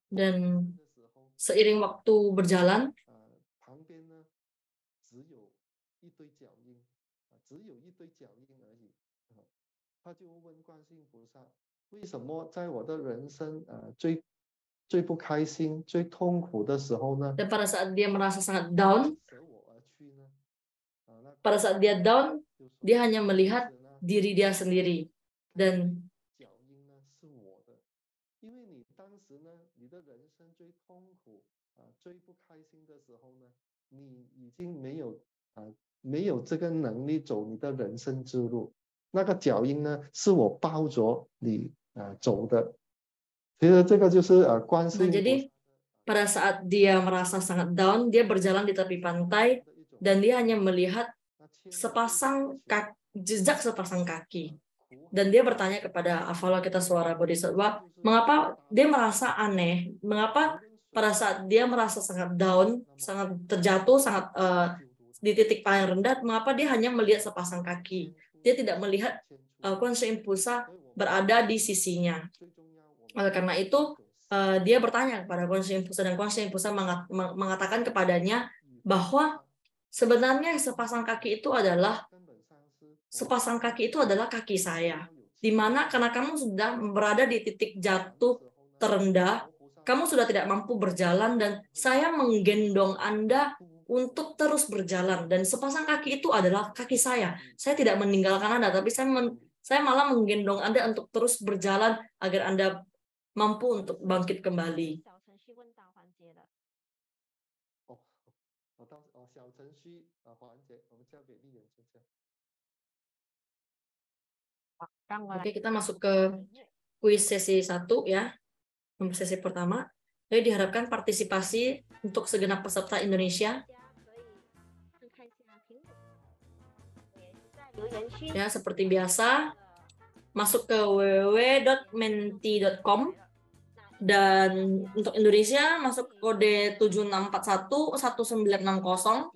Dan seiring waktu berjalan, dan pada saat dia merasa sangat down, pada saat dia down, dia hanya melihat diri dia sendiri. Dan jadi pada saat dia merasa sangat down, dia berjalan di tepi pantai dan dia hanya melihat jejak sepasang kaki. Dan dia bertanya kepada Avalokitesvara Bodhisattva, mengapa dia merasa aneh, mengapa pada saat dia merasa sangat down, sangat terjatuh, sangat di titik paling rendah, mengapa dia hanya melihat sepasang kaki. Dia tidak melihat Kuan Yin Pusa berada di sisinya. Oleh karena itu, dia bertanya kepada Kuan Yin Pusa, dan Kuan Yin Pusa mengatakan kepadanya bahwa sebenarnya sepasang kaki itu adalah kaki saya. Di mana karena kamu sudah berada di titik jatuh terendah, kamu sudah tidak mampu berjalan, dan saya menggendong Anda untuk terus berjalan. Dan sepasang kaki itu adalah kaki saya. Saya tidak meninggalkan Anda, tapi saya malah menggendong Anda untuk terus berjalan agar Anda mampu untuk bangkit kembali. Oke, kita masuk ke kuis sesi 1 ya. Sesi pertama. Jadi diharapkan partisipasi untuk segenap peserta Indonesia. Ya, seperti biasa, masuk ke www.menti.com, dan untuk Indonesia masuk ke kode 76411960.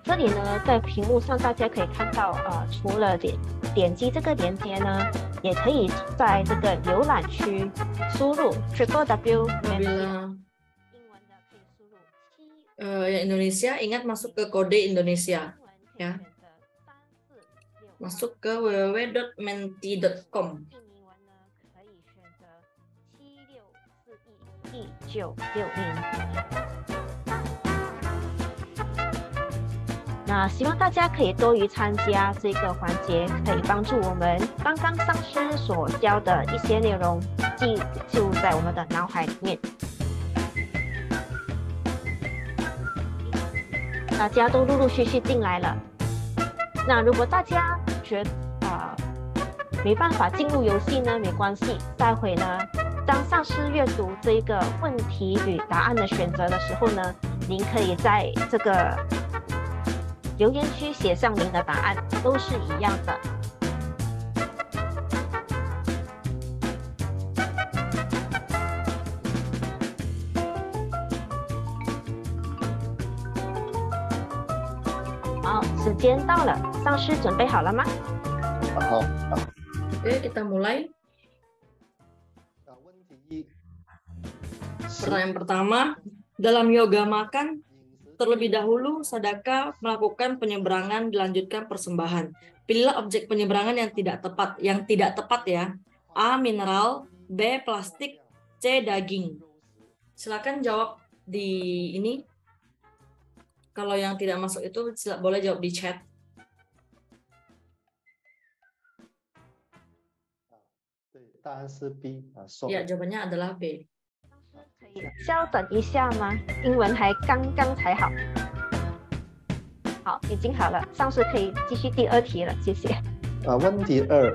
这里呢，在屏幕上大家可以看到，除了点击这个链接呢，也可以在这个浏览区输入 www.menti。 yang Indonesia, ingat masuk ke kode Indonesia ya. Masuk ke www.menti.com. 那希望大家可以多于参加这个环节，可以帮助我们刚刚上师所教的一些内容记住在我们的脑海里面。大家都陆陆续续进来了。那如果大家觉得没办法进入游戏呢，没关系，待会呢，当上师阅读这个问题与答案的选择的时候呢，您可以在这个留言区写上您的答案，都是一样的。好，时间到了，上师准备好了吗？好。Oke, kita mulai. Pertanyaan pertama, dalam yoga makan, terlebih dahulu Sadaka melakukan penyeberangan dilanjutkan persembahan. Pilihlah objek penyeberangan yang tidak tepat. Yang tidak tepat ya. A. Mineral, B. Plastik, C. Daging. Silakan jawab di ini. Kalau yang tidak masuk itu boleh jawab di chat. Ya, jawabannya adalah B. 可以稍等一下吗？英文还刚刚才好。好，已经好了，上师可以继续第二题了，谢谢。问题二。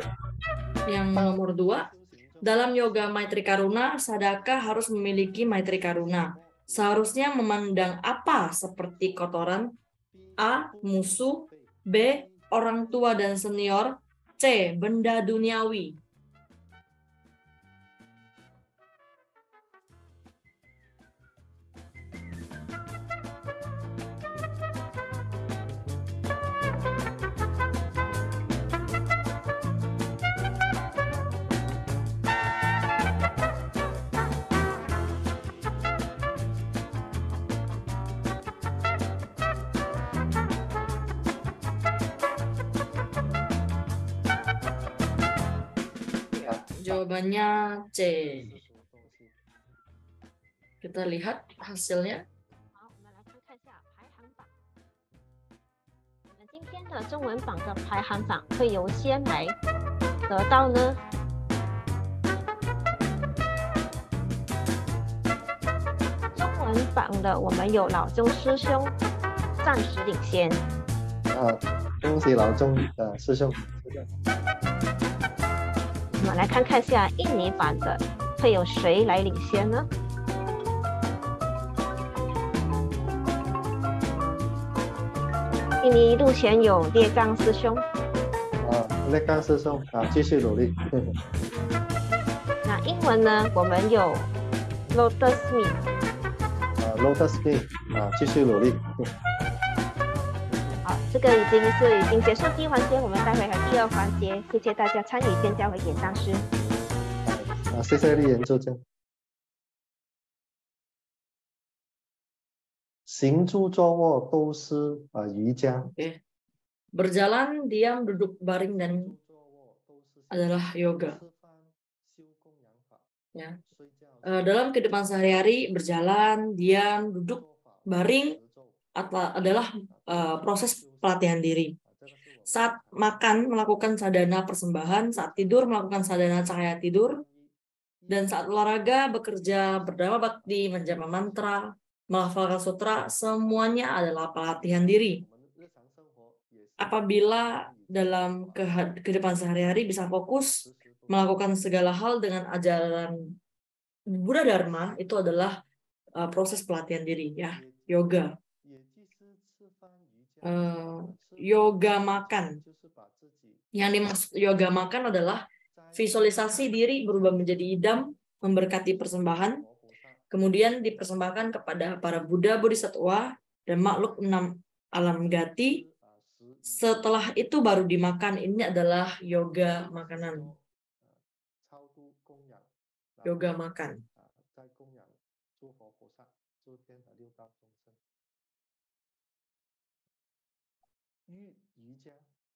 Yang nomor 2, dalam yoga Maitri Karuna, Sadaka harus memiliki Maitri Karuna. Seharusnya memandang apa seperti kotoran? A. Musuh, B. Orang tua dan senior, C. Benda duniawi. Jawabannya C. Kita lihat hasilnya. 好，我们来看一下排行榜。我们今天的中文榜的排行榜会由先来得到呢？中文榜的我们有老钟师兄暂时领先。恭喜老钟师兄。我们来看看下印尼版的会有谁来领先呢？印尼目前有列刚师兄。列刚师兄继续努力。那英文呢？我们有 Lotus Me。Lotus Me 继续努力。好，这个已经结束第一环节，我们待会还有第二环节，谢谢大家参与，先交回给上师。谢谢丽妍助教。行住坐卧都是瑜伽。Oke. Berjalan, diam, duduk, baring dan adalah yoga. Ya. Dalam kehidupan sehari-hari, berjalan, diam, duduk, baring adalah proses pelatihan diri. Saat makan melakukan sadhana persembahan, saat tidur melakukan sadhana cahaya tidur, dan saat olahraga, bekerja, berdharma bakti, menjapa mantra, melafalkan sutra, semuanya adalah pelatihan diri. Apabila dalam kehidupan sehari-hari bisa fokus melakukan segala hal dengan ajaran Buddha Dharma, itu adalah proses pelatihan diri, ya, yoga. Yoga makan. Yang dimaksud yoga makan adalah visualisasi diri berubah menjadi idam, memberkati persembahan, kemudian dipersembahkan kepada para Buddha, Bodhisattva, dan makhluk 6 alam gati. Setelah itu baru dimakan. Ini adalah yoga makanan. Yoga makan.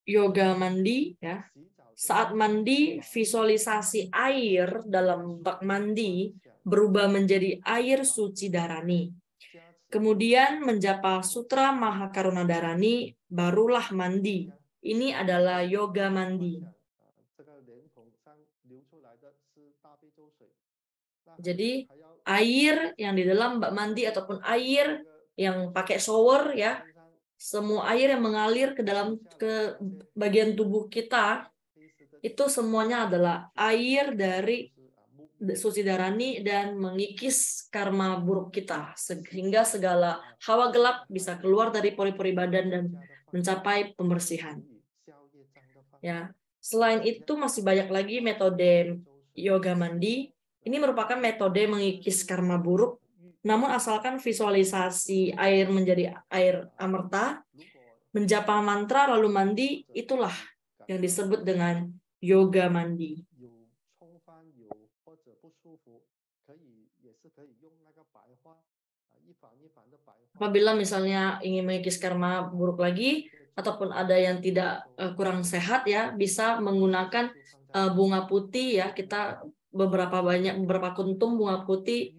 Yoga mandi, ya. Saat mandi, visualisasi air dalam bak mandi berubah menjadi air suci Dharani. Kemudian menjapa Sutra Mahakaruna Dharani, barulah mandi. Ini adalah yoga mandi. Jadi air yang di dalam bak mandi ataupun air yang pakai shower ya, semua air yang mengalir ke dalam ke bagian tubuh kita itu semuanya adalah air dari suci Dharani dan mengikis karma buruk kita sehingga segala hawa gelap bisa keluar dari pori-pori badan dan mencapai pembersihan. Ya, selain itu masih banyak lagi metode yoga mandi. Ini merupakan metode mengikis karma buruk, namun asalkan visualisasi air menjadi air amerta, menjapa mantra lalu mandi, itulah yang disebut dengan yoga mandi. Apabila misalnya ingin mengikis karma buruk lagi, ataupun ada yang tidak kurang sehat ya, bisa menggunakan bunga putih ya. Kita beberapa kuntum bunga putih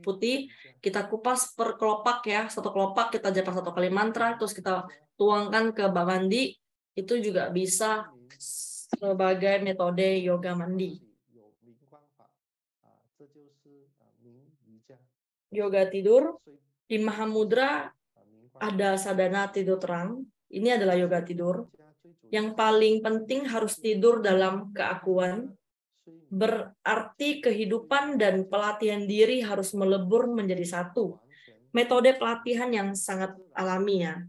kita kupas per kelopak ya, satu kelopak kita japa satu kali mantra, terus kita tuangkan ke bak mandi, itu juga bisa sebagai metode yoga mandi. Yoga tidur di Mahamudra ada sadhana tidur terang. Ini adalah yoga tidur. Yang paling penting harus tidur dalam keakuan. Berarti kehidupan dan pelatihan diri harus melebur menjadi satu. Metode pelatihan yang sangat alami ya.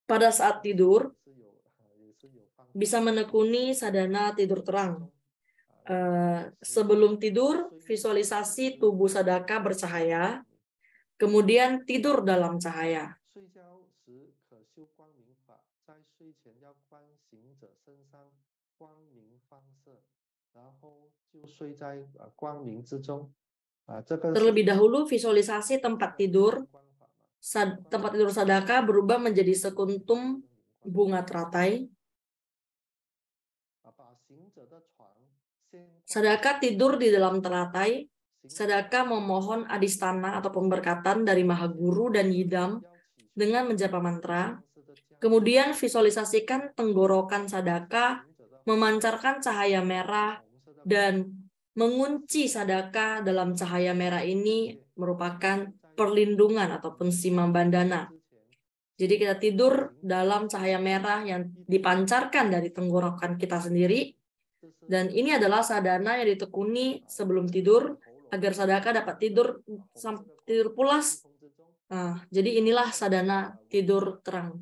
Pada saat tidur, bisa menekuni sadhana tidur terang. Sebelum tidur, visualisasi tubuh sadaka bercahaya, kemudian tidur dalam cahaya. Terlebih dahulu visualisasi tempat tidur sadaka berubah menjadi sekuntum bunga teratai. Sadaka tidur di dalam teratai. Sadaka memohon adistana atau pemberkatan dari Maha Guru dan Yidam dengan menjapa mantra. Kemudian visualisasikan tenggorokan sadaka memancarkan cahaya merah dan mengunci sadaka dalam cahaya merah ini merupakan perlindungan ataupun simambandana. Jadi kita tidur dalam cahaya merah yang dipancarkan dari tenggorokan kita sendiri. Dan ini adalah sadhana yang ditekuni sebelum tidur agar sadaka dapat tidur pulas. Nah, jadi inilah sadhana tidur terang.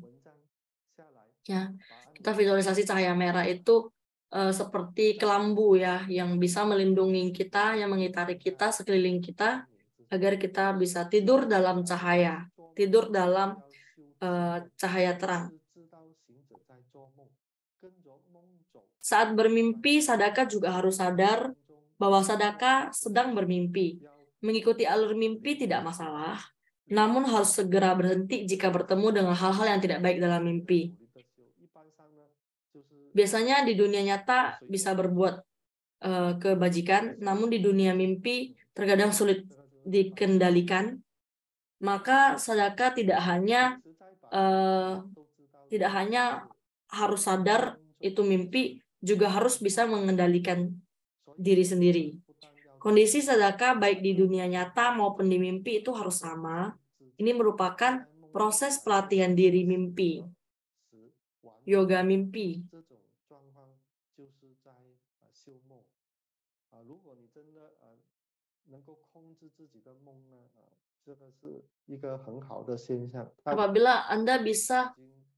Ya, kita visualisasi cahaya merah itu seperti kelambu ya, yang bisa melindungi kita, yang mengitari kita, sekeliling kita, agar kita bisa tidur dalam cahaya, tidur dalam cahaya terang. Saat bermimpi, sadaka juga harus sadar bahwa sadaka sedang bermimpi. Mengikuti alur mimpi tidak masalah, namun harus segera berhenti jika bertemu dengan hal-hal yang tidak baik dalam mimpi. Biasanya di dunia nyata bisa berbuat kebajikan, namun di dunia mimpi terkadang sulit dikendalikan. Maka sadaka tidak hanya harus sadar itu mimpi, juga harus bisa mengendalikan diri sendiri. Kondisi sadaka baik di dunia nyata maupun di mimpi itu harus sama. Ini merupakan proses pelatihan diri mimpi. Yoga mimpi. Apabila Anda bisa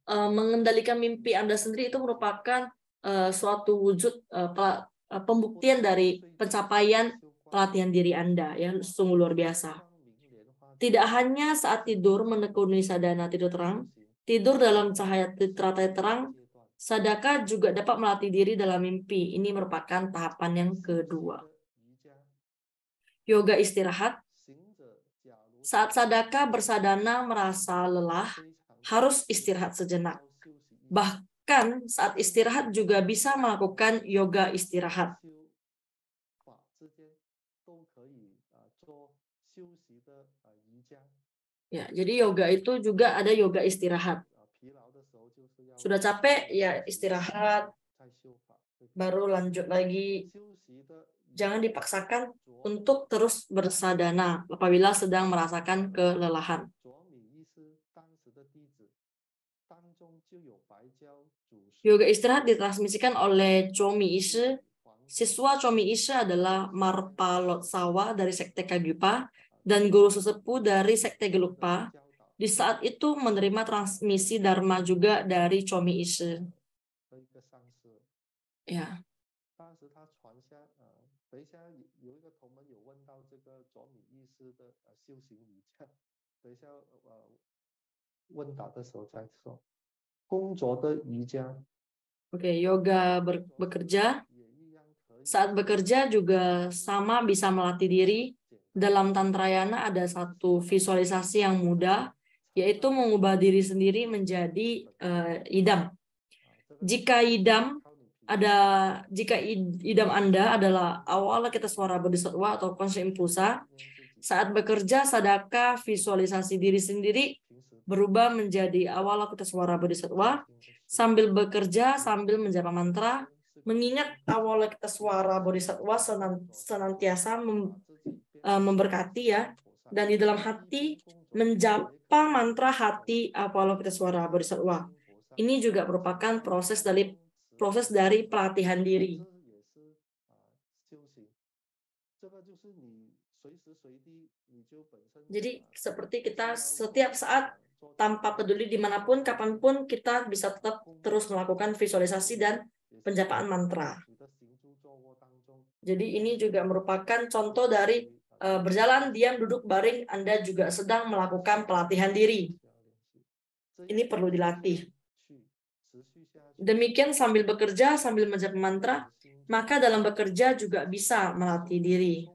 mengendalikan mimpi Anda sendiri, itu merupakan suatu wujud pembuktian dari pencapaian pelatihan diri Anda yang sungguh luar biasa. Tidak hanya saat tidur menekuni sadhana tidur terang, tidur dalam cahaya teratai terang, sadaka juga dapat melatih diri dalam mimpi. Ini merupakan tahapan yang kedua. Yoga istirahat. Saat sadaka bersadana merasa lelah, harus istirahat sejenak. Bahkan saat istirahat juga bisa melakukan yoga istirahat. Ya, jadi yoga itu juga ada yoga istirahat. Sudah capek ya istirahat, baru lanjut lagi. Jangan dipaksakan untuk terus bersadana apabila sedang merasakan kelelahan. Yoga istirahat ditransmisikan oleh Chomi Ise. Siswa Chomi Ise adalah Marpa Lotsawa dari Sekte Kagyupa dan guru sesepuh dari Sekte Gelugpa. Di saat itu menerima transmisi Dharma juga dari Chomi Ise. Ya. Oke, yoga bekerja. Saat bekerja juga sama bisa melatih diri. Dalam Tantrayana ada satu visualisasi yang mudah, yaitu mengubah diri sendiri menjadi idam. Jika idam Anda adalah awala kita suara bodhisattva atau konsep impulsa, saat bekerja sadaka visualisasi diri sendiri berubah menjadi awala kita suara bodhisattva, sambil bekerja sambil menjapa mantra, mengingat awala kita suara bodhisattva senantiasa memberkati ya, dan di dalam hati menjapa mantra hati awala kita suara bodhisattva. Ini juga merupakan proses dari pelatihan diri. Jadi seperti kita setiap saat tanpa peduli dimanapun, kapanpun kita bisa tetap terus melakukan visualisasi dan penjapaan mantra. Jadi ini juga merupakan contoh dari berjalan, diam, duduk, baring, Anda juga sedang melakukan pelatihan diri. Ini perlu dilatih. Demikian sambil bekerja, sambil menjapa mantra, maka dalam bekerja juga bisa melatih diri.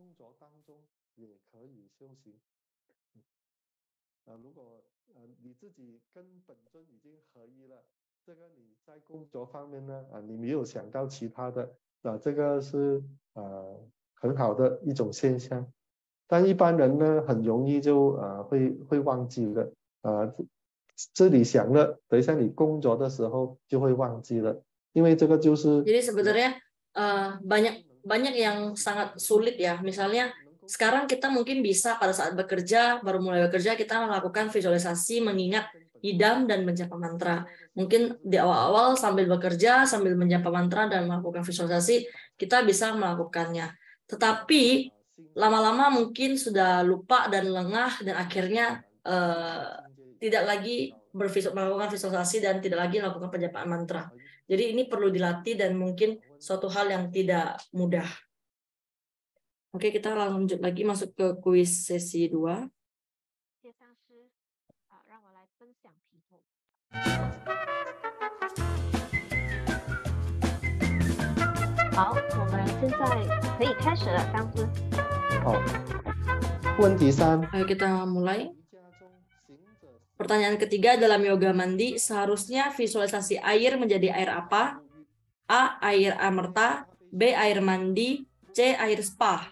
Jadi sebenarnya banyak yang sangat sulit ya. Misalnya sekarang kita mungkin bisa pada saat bekerja, baru mulai bekerja kita melakukan visualisasi mengingat idam dan menjapa mantra. Mungkin di awal-awal sambil bekerja, sambil menjapa mantra dan melakukan visualisasi, kita bisa melakukannya. Tetapi lama-lama mungkin sudah lupa dan lengah dan akhirnya tidak lagi melakukan visualisasi dan tidak lagi melakukan penjapaan mantra. Jadi ini perlu dilatih dan mungkin suatu hal yang tidak mudah. Oke, kita lanjut lagi masuk ke kuis sesi 2.好，我们现在可以开始了，上司。好，问题3。 Ayo kita mulai. Pertanyaan ketiga, dalam yoga mandi seharusnya visualisasi air menjadi air apa? A. Air amerta, B. Air mandi, C. Air spa.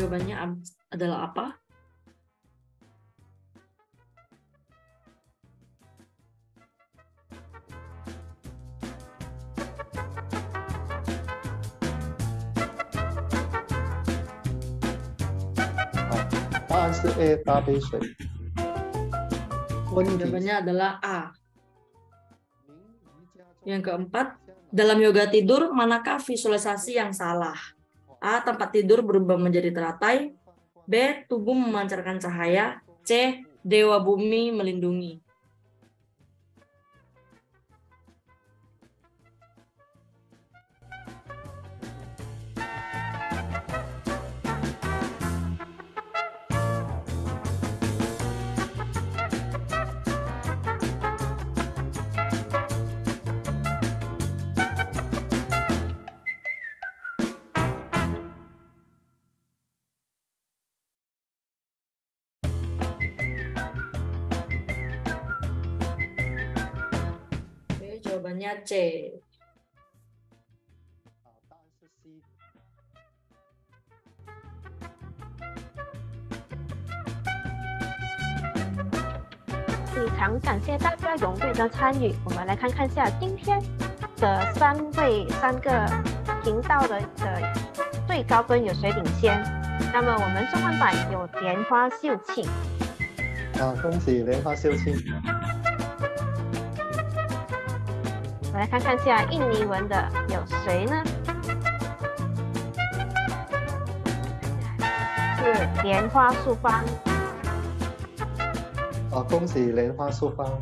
Jawabannya adalah apa? A 大杯水。Jawabannya adalah A. Yang keempat, dalam yoga tidur, manakah visualisasi yang salah? A. Tempat tidur berubah menjadi teratai. B. Tubuh memancarkan cahaya. C. Dewa bumi melindungi. Jawabannya C. 答案是 C。非常感谢大家踊跃的参与，我们来看看下今天的三个频道的最高分有谁领先？那么我们中文版有莲花秀庆，恭喜莲花秀庆。我来看看下印尼文的有谁呢？是莲花素芳。恭喜莲花素芳。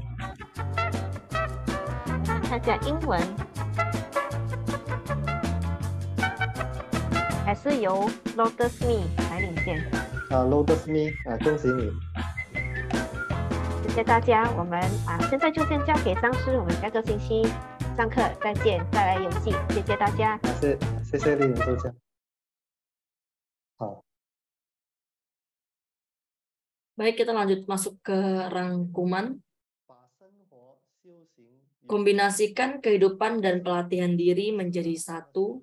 看下英文，还是由 Lotus Me 来领先。Lotus Me 恭喜你。谢谢大家，我们现在就先交给上师，我们下个星期上课再见，再来游戏。谢谢大家。谢谢丽颖助教。好。 Baik, kita lanjut masuk ke rangkuman. Kombinasikan kehidupan dan pelatihan diri menjadi satu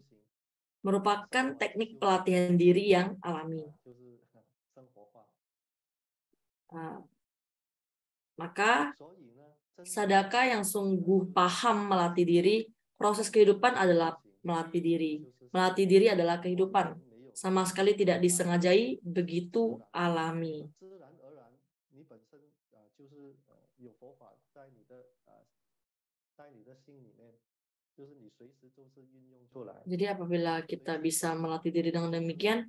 merupakan teknik pelatihan diri yang alami. Maka sadaka yang sungguh paham melatih diri, proses kehidupan adalah melatih diri. Melatih diri adalah kehidupan. Sama sekali tidak disengajai, begitu alami. Jadi apabila kita bisa melatih diri dengan demikian,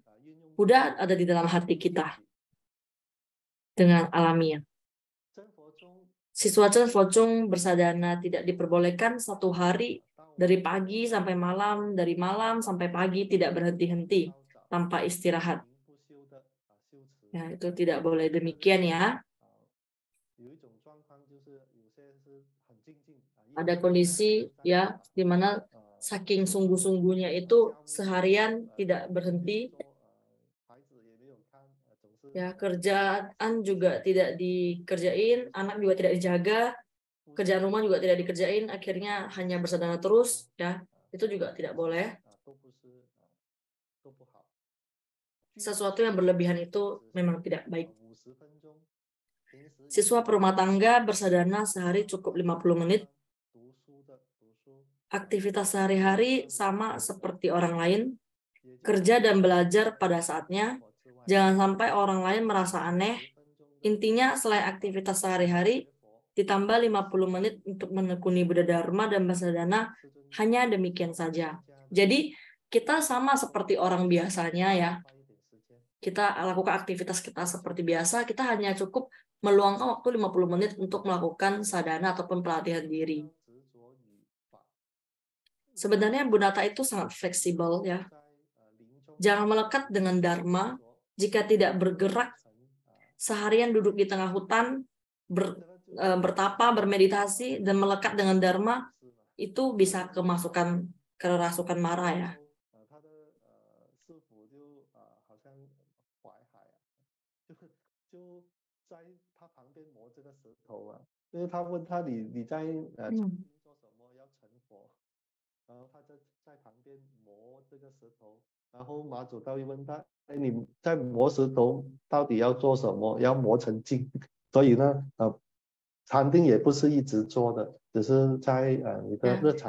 Buddha ada di dalam hati kita dengan alamiah. Siswa Chen Focung bersadana tidak diperbolehkan satu hari dari pagi sampai malam, dari malam sampai pagi tidak berhenti-henti tanpa istirahat. Ya, itu tidak boleh demikian ya. Ada kondisi ya di mana saking sungguh-sungguhnya itu seharian tidak berhenti. Ya, kerjaan juga tidak dikerjain, anak juga tidak dijaga, kerjaan rumah juga tidak dikerjain, akhirnya hanya bersadana terus, ya. Itu juga tidak boleh. Sesuatu yang berlebihan itu memang tidak baik. Siswa perumah tangga bersadana sehari cukup 50 menit. Aktivitas sehari-hari sama seperti orang lain, kerja dan belajar pada saatnya. Jangan sampai orang lain merasa aneh. Intinya selain aktivitas sehari-hari, ditambah 50 menit untuk menekuni Buddha Dharma dan bersadana, hanya demikian saja. Jadi kita sama seperti orang biasanya ya. Kita lakukan aktivitas kita seperti biasa, kita hanya cukup meluangkan waktu 50 menit untuk melakukan sadhana ataupun pelatihan diri. Sebenarnya Buddhata itu sangat fleksibel ya. Jangan melekat dengan Dharma. Jika tidak bergerak, seharian duduk di tengah hutan, bertapa, bermeditasi, dan melekat dengan Dharma, itu bisa kerasukan marah ya.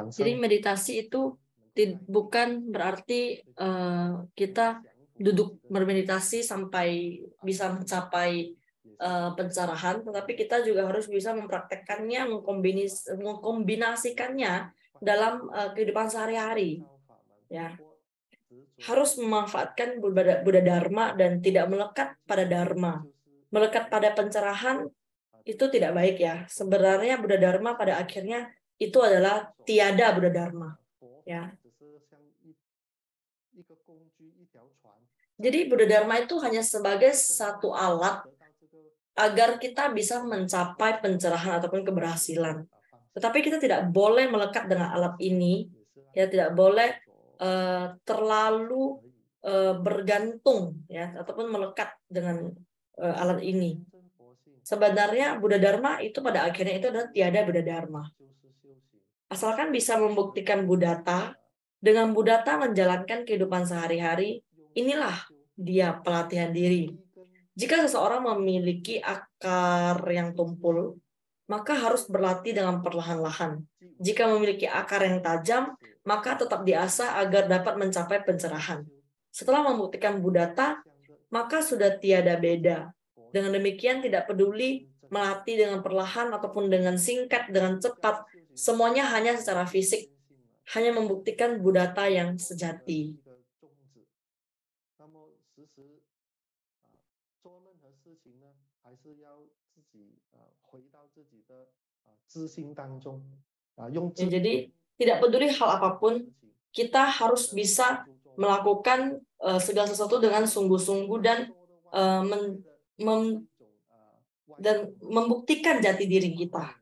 Jadi meditasi itu bukan berarti kita duduk bermeditasi sampai bisa mencapai pencerahan, tetapi kita juga harus bisa mempraktekkannya, mengkombinasikannya dalam kehidupan sehari-hari. Ya, harus memanfaatkan Buddha Dharma dan tidak melekat pada Dharma. Melekat pada pencerahan itu tidak baik ya. Sebenarnya Buddha Dharma pada akhirnya itu adalah tiada Buddha Dharma. Ya. Jadi Buddha Dharma itu hanya sebagai satu alat agar kita bisa mencapai pencerahan ataupun keberhasilan. Tetapi kita tidak boleh melekat dengan alat ini, ya, tidak boleh terlalu bergantung ya ataupun melekat dengan alat ini. Sebenarnya Buddha Dharma itu pada akhirnya itu adalah tiada Buddha Dharma. Asalkan bisa membuktikan Buddhata, dengan Buddhata menjalankan kehidupan sehari-hari, inilah dia pelatihan diri. Jika seseorang memiliki akar yang tumpul, maka harus berlatih dengan perlahan-lahan. Jika memiliki akar yang tajam, maka tetap diasah agar dapat mencapai pencerahan. Setelah membuktikan Buddhata, maka sudah tiada beda. Dengan demikian tidak peduli melatih dengan perlahan ataupun dengan singkat, dengan cepat, semuanya hanya secara fisik, hanya membuktikan Buddhata yang sejati. Ya, jadi tidak peduli hal apapun, kita harus bisa melakukan segala sesuatu dengan sungguh-sungguh dan membuktikan jati diri kita.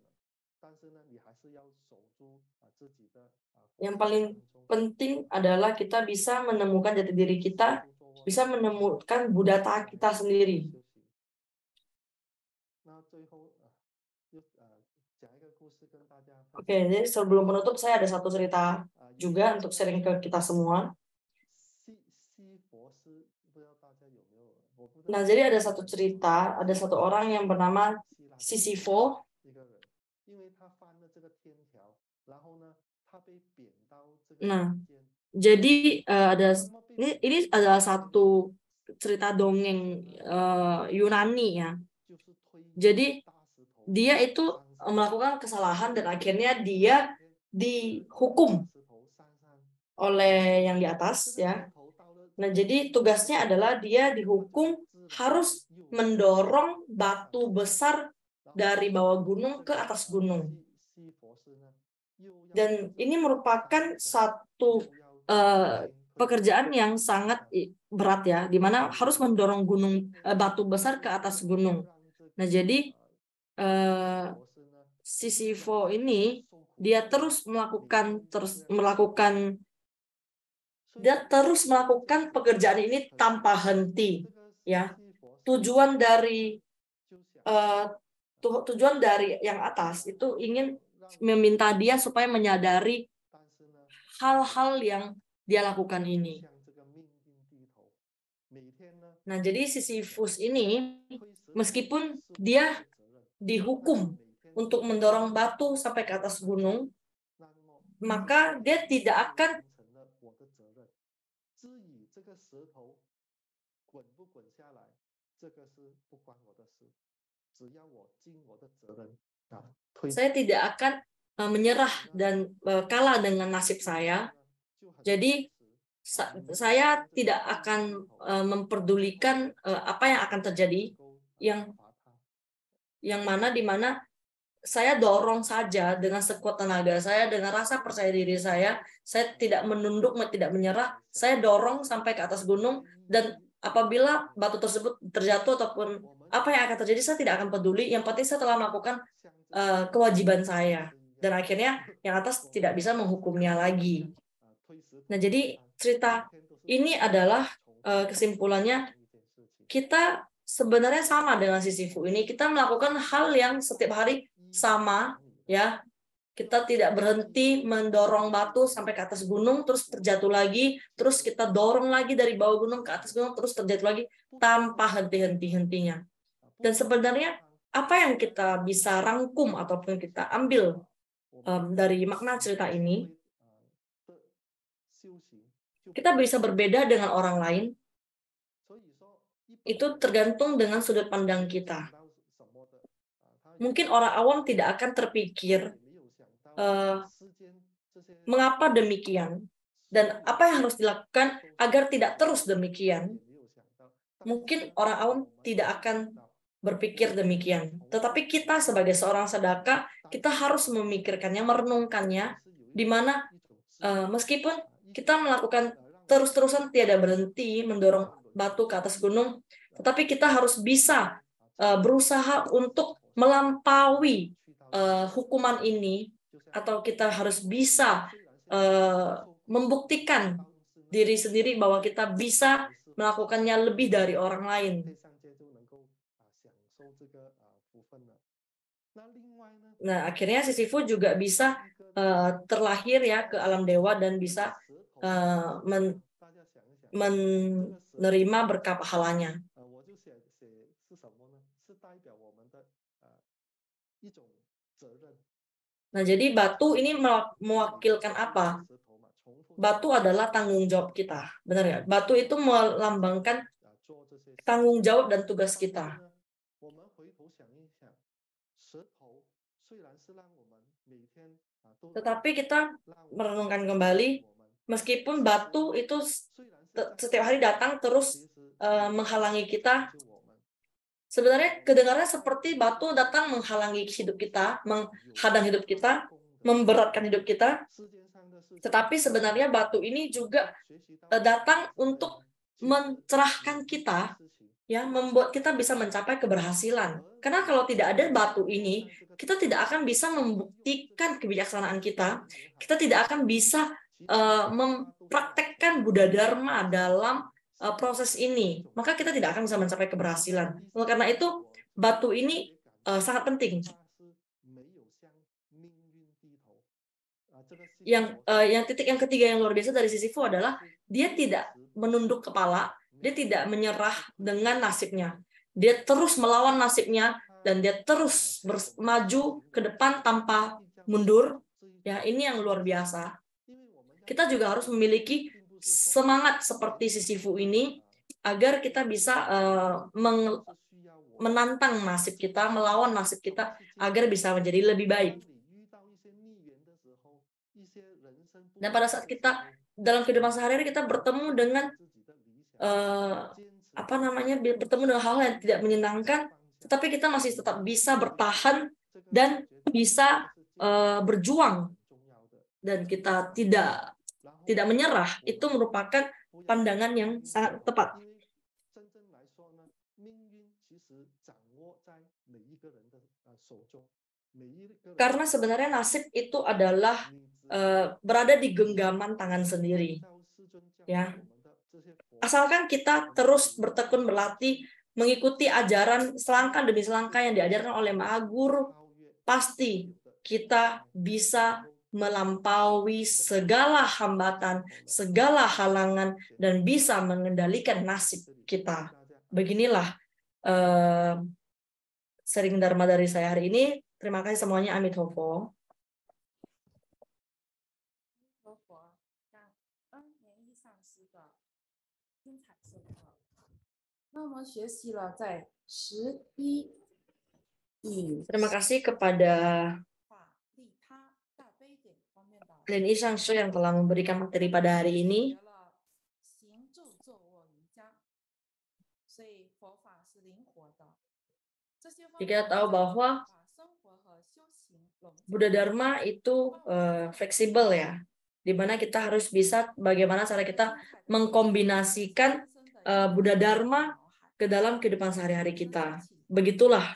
Yang paling penting adalah kita bisa menemukan jati diri kita, bisa menemukan Buddhata kita sendiri. Oke, jadi sebelum penutup saya ada satu cerita juga untuk sharing ke kita semua. Nah, jadi ada satu cerita, ada satu orang yang bernama Sisyphus. Nah, jadi ini adalah satu cerita dongeng Yunani ya. Jadi dia itu melakukan kesalahan dan akhirnya dia dihukum oleh yang di atas ya. Nah, jadi tugasnya adalah dia dihukum harus mendorong batu besar dari bawah gunung ke atas gunung. Dan ini merupakan satu pekerjaan yang sangat berat ya, di mana harus mendorong batu besar ke atas gunung. Nah, jadi Sisyphus ini dia terus melakukan pekerjaan ini tanpa henti ya. Tujuan dari yang atas itu ingin meminta dia supaya menyadari hal-hal yang dia lakukan ini. Nah, jadi Sisyphus ini meskipun dia dihukum untuk mendorong batu sampai ke atas gunung, maka dia tidak akan menyerah dan kalah dengan nasib saya. Jadi saya tidak akan memperdulikan apa yang akan terjadi, yang mana di mana saya dorong saja dengan sekuat tenaga saya, dengan rasa percaya diri saya tidak menunduk, tidak menyerah, saya dorong sampai ke atas gunung, dan apabila batu tersebut terjatuh ataupun apa yang akan terjadi, saya tidak akan peduli, yang penting saya telah melakukan kewajiban saya, dan akhirnya yang atas tidak bisa menghukumnya lagi. Nah, jadi cerita ini adalah kesimpulannya, kita sebenarnya sama dengan Sisyphus ini, kita melakukan hal yang setiap hari sama ya, kita tidak berhenti mendorong batu sampai ke atas gunung terus terjatuh lagi, terus kita dorong lagi dari bawah gunung ke atas gunung terus terjatuh lagi tanpa henti-hentinya. Dan sebenarnya apa yang kita bisa rangkum ataupun kita ambil dari makna cerita ini, kita bisa berbeda dengan orang lain, itu tergantung dengan sudut pandang kita. Mungkin orang awam tidak akan terpikir mengapa demikian dan apa yang harus dilakukan agar tidak terus demikian. Mungkin orang awam tidak akan berpikir demikian. Tetapi kita sebagai seorang sadaka, kita harus memikirkannya, merenungkannya, di mana meskipun kita melakukan terus-terusan tiada berhenti mendorong batu ke atas gunung, tetapi kita harus bisa berusaha untuk melampaui hukuman ini, atau kita harus bisa membuktikan diri sendiri bahwa kita bisa melakukannya lebih dari orang lain. Nah, akhirnya Sisyphus juga bisa terlahir ya ke alam dewa dan bisa menerima berkah pahalanya. Nah, jadi batu ini mewakilkan apa? Batu adalah tanggung jawab kita, benar ya? Batu itu melambangkan tanggung jawab dan tugas kita. Tetapi kita merenungkan kembali, meskipun batu itu setiap hari datang terus menghalangi kita, sebenarnya kedengarannya seperti batu datang menghalangi hidup kita, menghadang hidup kita, memberatkan hidup kita. Tetapi sebenarnya batu ini juga datang untuk mencerahkan kita, ya, membuat kita bisa mencapai keberhasilan. Karena kalau tidak ada batu ini, kita tidak akan bisa membuktikan kebijaksanaan kita. Kita tidak akan bisa mempraktekkan Buddha Dharma dalam proses ini. Maka kita tidak akan bisa mencapai keberhasilan. Oleh karena itu, batu ini sangat penting. Yang titik yang ketiga yang luar biasa dari Sisyphus adalah dia tidak menunduk kepala, dia tidak menyerah dengan nasibnya. Dia terus melawan nasibnya dan dia terus maju ke depan tanpa mundur. Ya, ini yang luar biasa. Kita juga harus memiliki semangat seperti Sisyphus ini agar kita bisa menantang nasib kita, melawan nasib kita agar bisa menjadi lebih baik. Dan pada saat kita dalam kehidupan sehari-hari kita bertemu dengan bertemu dengan hal yang tidak menyenangkan, tetapi kita masih tetap bisa bertahan dan bisa berjuang, dan kita tidak menyerah, itu merupakan pandangan yang sangat tepat. Karena sebenarnya nasib itu adalah berada di genggaman tangan sendiri, ya. Asalkan kita terus bertekun berlatih, mengikuti ajaran selangkah demi selangkah yang diajarkan oleh Maha Guru, pasti kita bisa melampaui segala hambatan, segala halangan, dan bisa mengendalikan nasib kita. Beginilah sharing Dharma dari saya hari ini. Terima kasih semuanya. Amitabha. 那我们学习了在11与 Terima kasih kepada 利他大悲点方面的 Lin Isang Su yang telah memberikan materi pada hari ini. 行住坐卧瑜伽，所以佛法是灵活的。这些方 Kita tahu bahwa 把生活和修行融入 Buddha Dharma itu fleksibel ya, di mana kita harus bisa bagaimana cara kita mengkombinasikan Buddha Dharma ke dalam kehidupan sehari-hari kita. Begitulah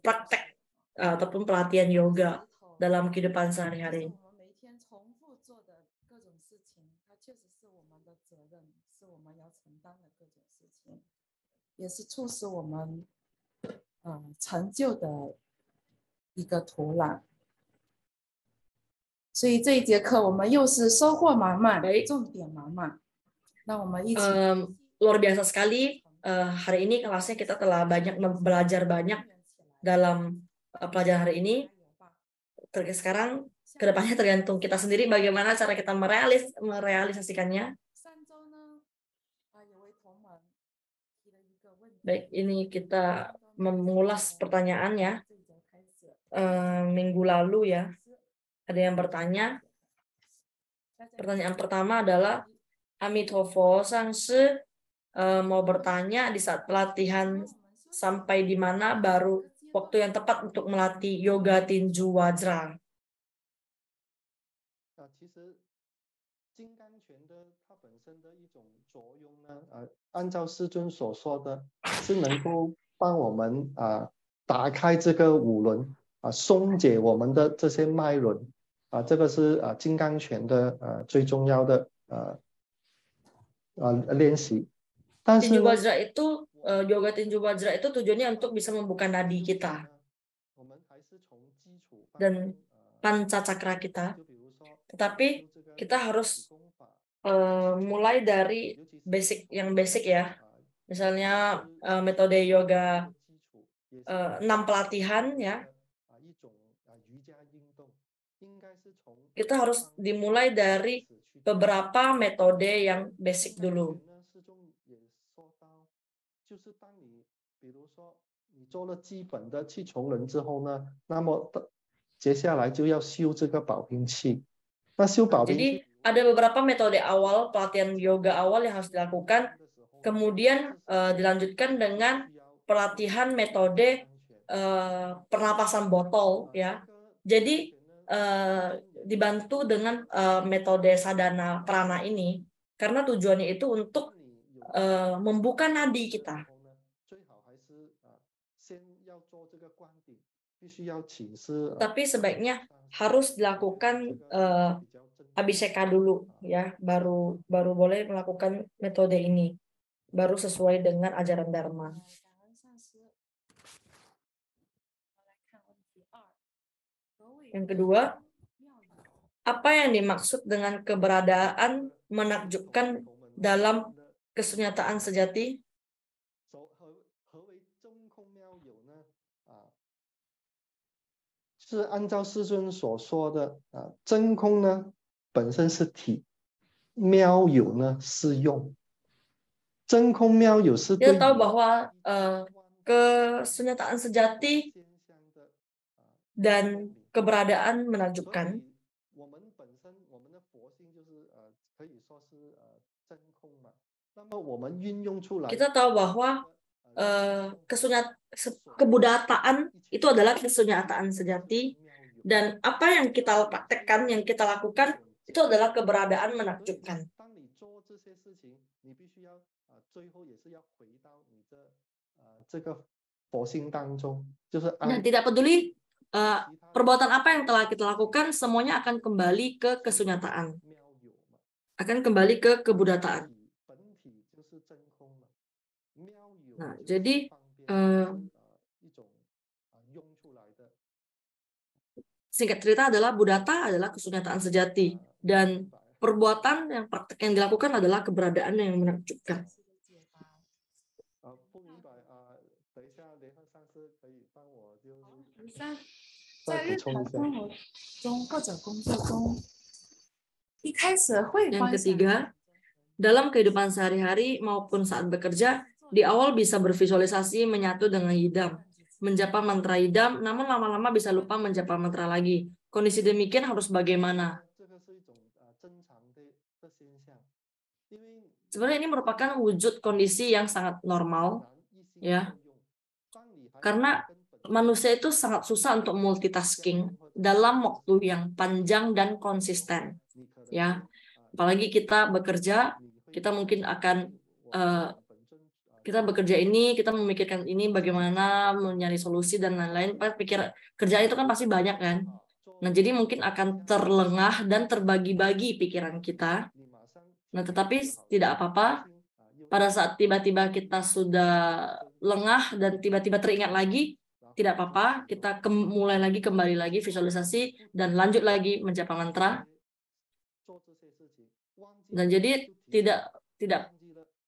praktek ataupun pelatihan yoga dalam kehidupan sehari-hari. 我们每天重复做的各种事情，它确实是我们的责任，是我们要承担的各种事情，也是促使我们成就的一个土壤。所以这一节课我们又是收获满满，重点满满。那我们一起 luar biasa sekali. Hari ini kelasnya kita telah belajar banyak dalam pelajaran hari ini. Sekarang kedepannya tergantung kita sendiri bagaimana cara kita merealisasikannya. Baik, ini kita mengulas pertanyaan ya. Minggu lalu ya, ada yang bertanya. Pertanyaan pertama adalah Amitabha Sangsi mau bertanya di saat pelatihan sampai di mana baru waktu yang tepat untuk melatih yoga tinju wajra. 其实金刚拳的它本身的一种作用呢，按照师尊所说的，是能够帮我们打开这个五轮松解我们的这些脉轮这个是金刚拳的最重要的练习。但是 tinju wajra itu yoga tinju wajra itu tujuannya untuk bisa membuka nadi kita. dan panca cakra kita, tetapi kita harus mulai dari yang basic ya. Misalnya metode yoga 6 pelatihan ya. Kita harus dimulai dari beberapa metode yang basic dulu. 就是当你比如说你做了基本的气重人之后呢，那么接下来就要修这个保平气。那修保平气 Jadi ada beberapa metode awal, pelatihan yoga awal yang harus dilakukan, kemudian dilanjutkan dengan pelatihan metode pernapasan botol ya. Jadi dibantu dengan metode sadhana prana ini karena tujuannya itu untuk membuka nadi kita. Tapi sebaiknya harus dilakukan abhiseka dulu ya, baru boleh melakukan metode ini, baru sesuai dengan ajaran Dharma. Yang kedua, apa yang dimaksud dengan keberadaan menakjubkan dalam kesunyataan sejati? 是按照世尊所说的真空呢本身是体，妙有呢是用。真空妙有是对 Kita tahu bahwa kesunyataan sejati dan keberadaan menakjubkan. Kita tahu bahwa kebudataan itu adalah kesunyataan sejati, dan apa yang kita praktekkan, yang kita lakukan itu adalah keberadaan menakjubkan. Nah, tidak peduli perbuatan apa yang telah kita lakukan, semuanya akan kembali ke kesunyataan, akan kembali ke kebudataan. Nah, jadi singkat cerita adalah buddhata adalah kesunyataan sejati, dan perbuatan yang praktek yang dilakukan adalah keberadaan yang menakjubkan. Yang ketiga, dalam kehidupan sehari-hari maupun saat bekerja, di awal bisa bervisualisasi menyatu dengan hidam, menjapa mantra hidam, namun lama-lama bisa lupa menjapa mantra lagi. Kondisi demikian harus bagaimana? Sebenarnya ini merupakan wujud kondisi yang sangat normal, ya. Karena manusia itu sangat susah untuk multitasking dalam waktu yang panjang dan konsisten, ya. Apalagi kita bekerja, kita mungkin akan kita bekerja ini, kita memikirkan ini bagaimana mencari solusi dan lain-lain. Pikir kerjaan itu kan pasti banyak kan. Nah, jadi mungkin akan terlengah dan terbagi-bagi pikiran kita. Nah, tetapi tidak apa-apa. Pada saat tiba-tiba kita sudah lengah dan tiba-tiba teringat lagi, tidak apa-apa. Kita mulai lagi, kembali lagi visualisasi dan lanjut lagi menjapa mantra. Dan jadi tidak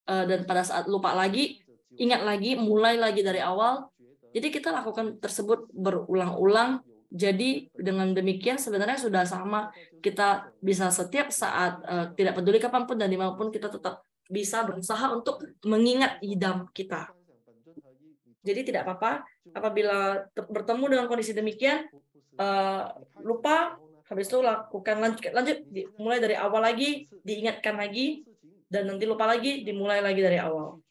dan pada saat lupa lagi, ingat lagi, mulai lagi dari awal. Jadi kita lakukan tersebut berulang-ulang. Jadi dengan demikian sebenarnya sudah sama. Kita bisa setiap saat, tidak peduli kapanpun dan dimanapun, kita tetap bisa berusaha untuk mengingat idam kita. Jadi tidak apa-apa apabila bertemu dengan kondisi demikian, lupa, habis itu lakukan lanjut, mulai dari awal lagi, diingatkan lagi, dan nanti lupa lagi, dimulai lagi dari awal.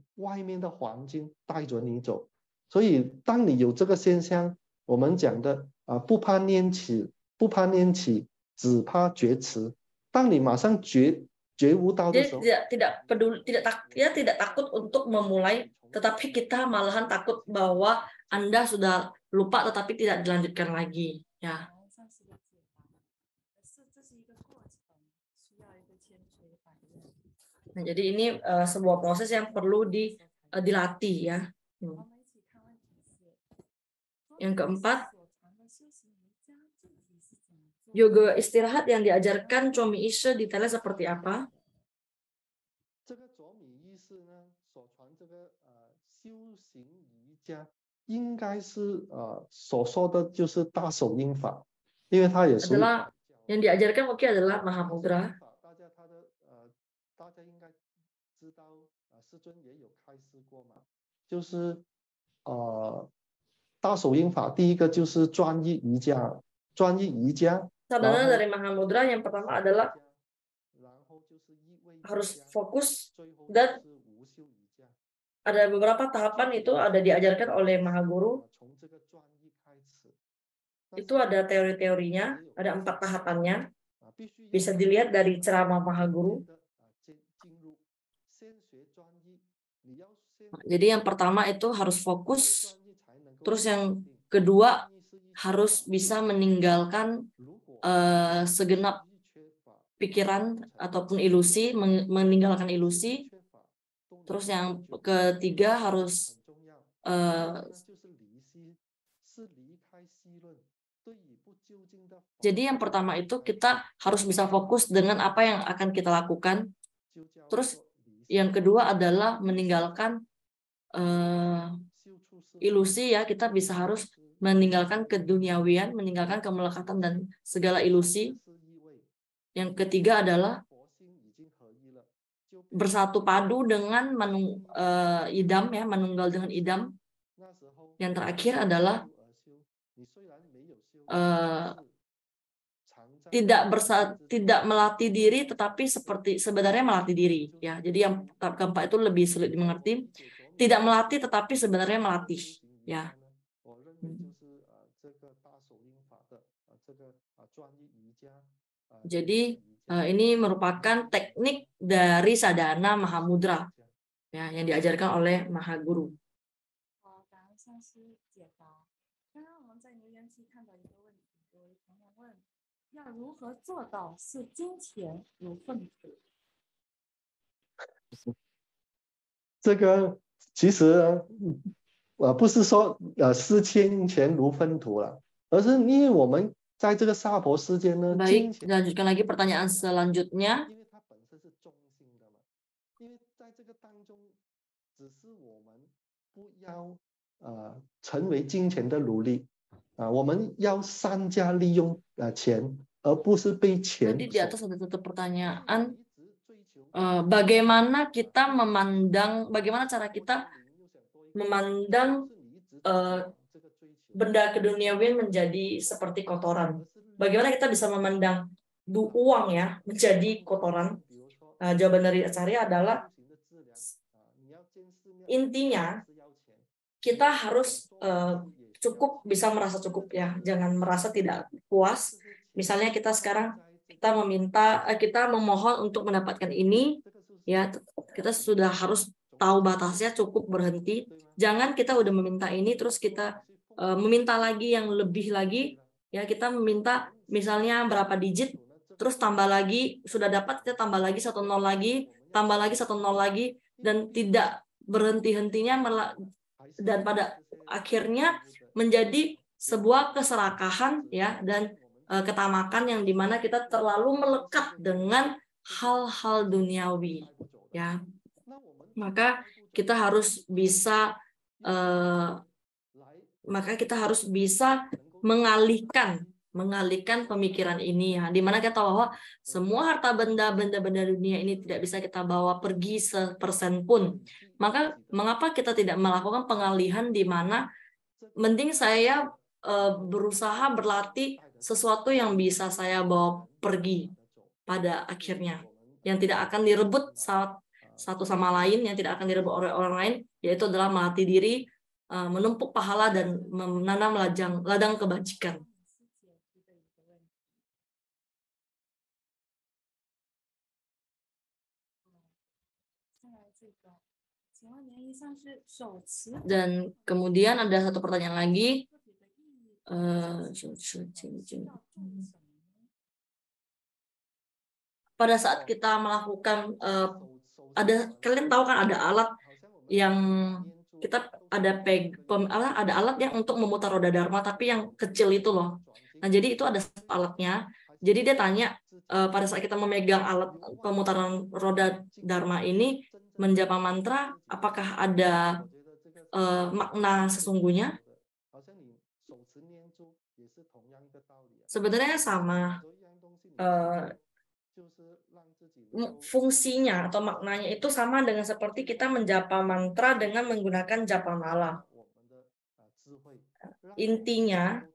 Jadi tidak takut untuk memulai, tetapi kita malahan takut bahwa Anda sudah lupa tetapi tidak dilanjutkan lagi, ya. Nah, jadi ini sebuah proses yang perlu dilatih ya. Yang keempat, yoga istirahat yang diajarkan Chomi Ishe detailnya seperti apa? 这个卓米医师呢所传这个修行瑜伽，应该是所说的就是大手印法，因为它也属于 Adalah yang diajarkan mungkin adalah Mahamudra. 大家应该知道师尊也有开示过嘛，就是大手印法，第一个就是专一瑜伽，专一瑜伽。 Sadhana dari Mahamudra yang pertama adalah harus fokus dan ada beberapa tahapan itu ada diajarkan oleh Mahaguru. Itu ada teori-teorinya, ada 4 tahapannya. Bisa dilihat dari ceramah Mahaguru. Jadi yang pertama itu harus fokus, terus yang kedua harus bisa meninggalkan segenap pikiran ataupun ilusi, meninggalkan ilusi. Terus yang ketiga harus jadi yang pertama itu kita harus bisa fokus dengan apa yang akan kita lakukan. Terus yang kedua adalah meninggalkan ilusi ya, kita bisa harus meninggalkan keduniawian, meninggalkan kemelekatan dan segala ilusi. Yang ketiga adalah bersatu padu dengan idam ya, menunggal dengan idam. Yang terakhir adalah tidak melatih diri, tetapi sebenarnya melatih diri ya. Jadi yang keempat itu lebih sulit dimengerti. Tidak melatih, tetapi sebenarnya melatih ya. Jadi ini merupakan teknik dari sadhana Mahamudra ya, yang diajarkan oleh Mahaguru.这个其实不是说视金钱如粪土了，而是因为我们在这个娑婆世间呢。 Baik, lanjutkan lagi pertanyaan selanjutnya. 因为它本身是中性的嘛，因为在这个当中，只是我们不要成为金钱的奴隶我们要善加利用钱，而不是被钱。 Tadi di atas ada satu pertanyaan. Bagaimana cara kita memandang benda keduniawian menjadi seperti kotoran? Bagaimana kita bisa memandang uang ya menjadi kotoran? Jawaban dari Acharya adalah intinya kita harus bisa merasa cukup ya, jangan merasa tidak puas. Misalnya kita sekarang kita memohon untuk mendapatkan ini, ya kita sudah harus tahu batasnya, cukup berhenti. Jangan kita udah meminta ini terus kita meminta lagi yang lebih lagi, ya kita meminta misalnya berapa digit, terus tambah lagi sudah dapat kita tambah lagi 1 nol lagi, tambah lagi 1 nol lagi, dan tidak berhenti-hentinya, dan pada akhirnya menjadi sebuah keserakahan ya, dan ketamakan yang dimana kita terlalu melekat dengan hal-hal duniawi ya. Maka kita harus bisa mengalihkan pemikiran ini ya, dimana kita tahu bahwa semua harta benda dunia ini tidak bisa kita bawa pergi sepersen pun. Maka mengapa kita tidak melakukan pengalihan di mana mending saya berusaha berlatih sesuatu yang bisa saya bawa pergi pada akhirnya, yang tidak akan direbut satu sama lain, yang tidak akan direbut oleh orang lain, yaitu adalah melatih diri, menumpuk pahala dan menanam ladang kebajikan. Dan kemudian ada satu pertanyaan lagi. Pada saat kita melakukan kalian tahu kan ada alat yang kita ada ada alat yang untuk memutar roda dharma, tapi yang kecil itu loh. Nah, jadi itu ada alatnya. Jadi dia tanya pada saat kita memegang alat pemutaran roda dharma ini menjapa mantra, apakah ada makna sesungguhnya? Sebenarnya sama. Fungsinya atau maknanya itu sama dengan seperti kita menjapa mantra dengan menggunakan japa mala. Intinya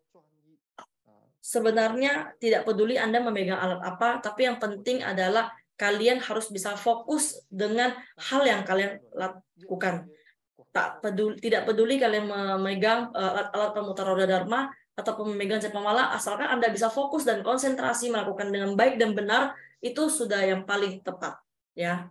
sebenarnya tidak peduli Anda memegang alat apa, tapi yang penting adalah kalian harus bisa fokus dengan hal yang kalian lakukan. Tidak peduli kalian memegang alat pemutar roda dharma ataupun memegang japa mala, asalkan Anda bisa fokus dan konsentrasi melakukan dengan baik dan benar, itu sudah yang paling tepat, ya.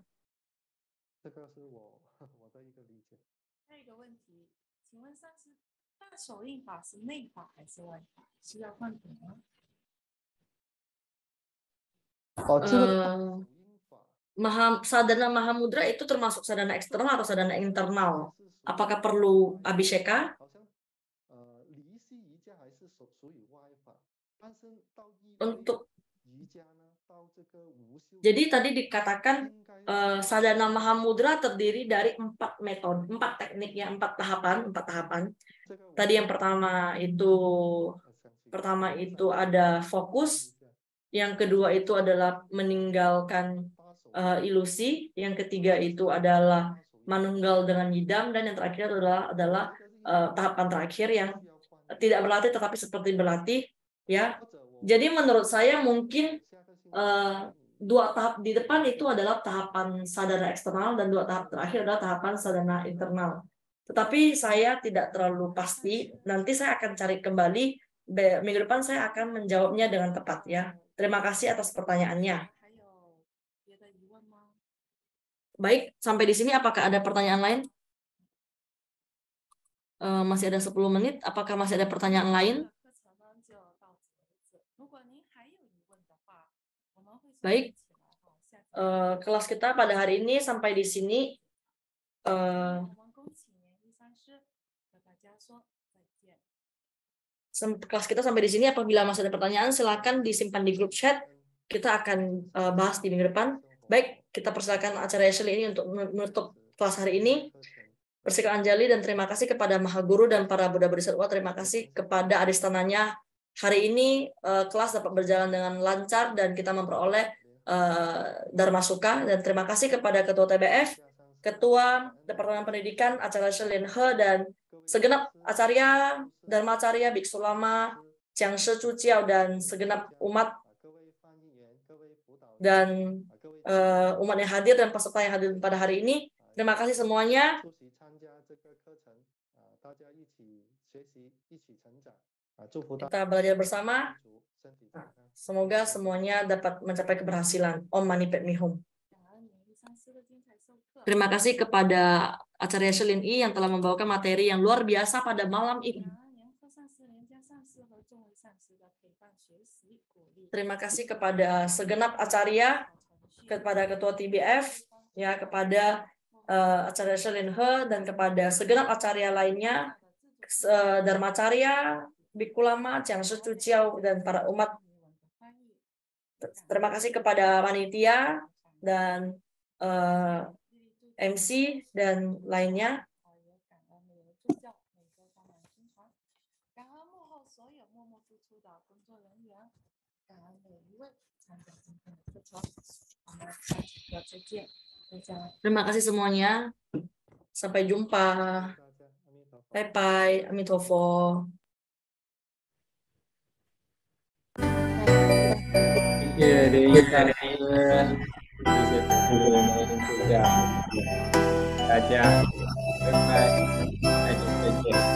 Sadhana Mahamudra itu termasuk sadhana eksternal atau sadhana internal? Apakah perlu abhisheka? Jadi tadi dikatakan sadhana Mahamudra terdiri dari 4 metode, 4 teknik, ya, 4 tahapan. Tadi yang pertama itu ada fokus, yang kedua itu adalah meninggalkan ilusi, yang ketiga itu adalah manunggal dengan yidam, dan yang terakhir adalah tahapan terakhir yang tidak berlatih tetapi seperti berlatih, ya. Jadi menurut saya mungkin 2 tahap di depan itu adalah tahapan sadhana eksternal dan 2 tahap terakhir adalah tahapan sadhana internal. Tetapi saya tidak terlalu pasti. Nanti saya akan cari kembali. Minggu depan saya akan menjawabnya dengan tepat, ya. Terima kasih atas pertanyaannya. Baik, sampai di sini apakah ada pertanyaan lain? Masih ada 10 menit. Apakah masih ada pertanyaan lain? Baik, kelas kita pada hari ini sampai di sini. Kelas kita sampai di sini. Apabila masih ada pertanyaan, silakan disimpan di grup chat. Kita akan bahas di minggu depan. Baik, kita persilakan acara Ashley ini untuk menutup kelas hari ini. Bersihkan Anjali dan terima kasih kepada Maha Guru dan para Buddha Bodhisattva. Terima kasih kepada Adistananya. Hari ini kelas dapat berjalan dengan lancar dan kita memperoleh Dharma Sukha. Dan terima kasih kepada Ketua TBF, Ketua Departemen Pendidikan, Acara Shelin He, dan segenap Acarya, Dharma Acarya, Biksu Lama, Chiang Shi Chu Chiao, dan segenap umat dan umat yang hadir dan peserta yang hadir pada hari ini. Terima kasih semuanya. Kita belajar bersama. Semoga semuanya dapat mencapai keberhasilan. Om Mani Padme Hum. Terima kasih kepada Acarya Shelin I yang telah membawakan materi yang luar biasa pada malam ini. Terima kasih kepada segenap acarya, kepada Ketua TBF, ya, kepada Acarya Shelin He, dan kepada segenap acarya lainnya, Dharma Acarya, Bhikkhu Lama, Chiang Shi Chu Chiao, dan para umat. Terima kasih kepada panitia dan MC dan lainnya. Terima kasih semuanya. Sampai jumpa. Bye-bye. Amitofo. Aja. Bye-bye.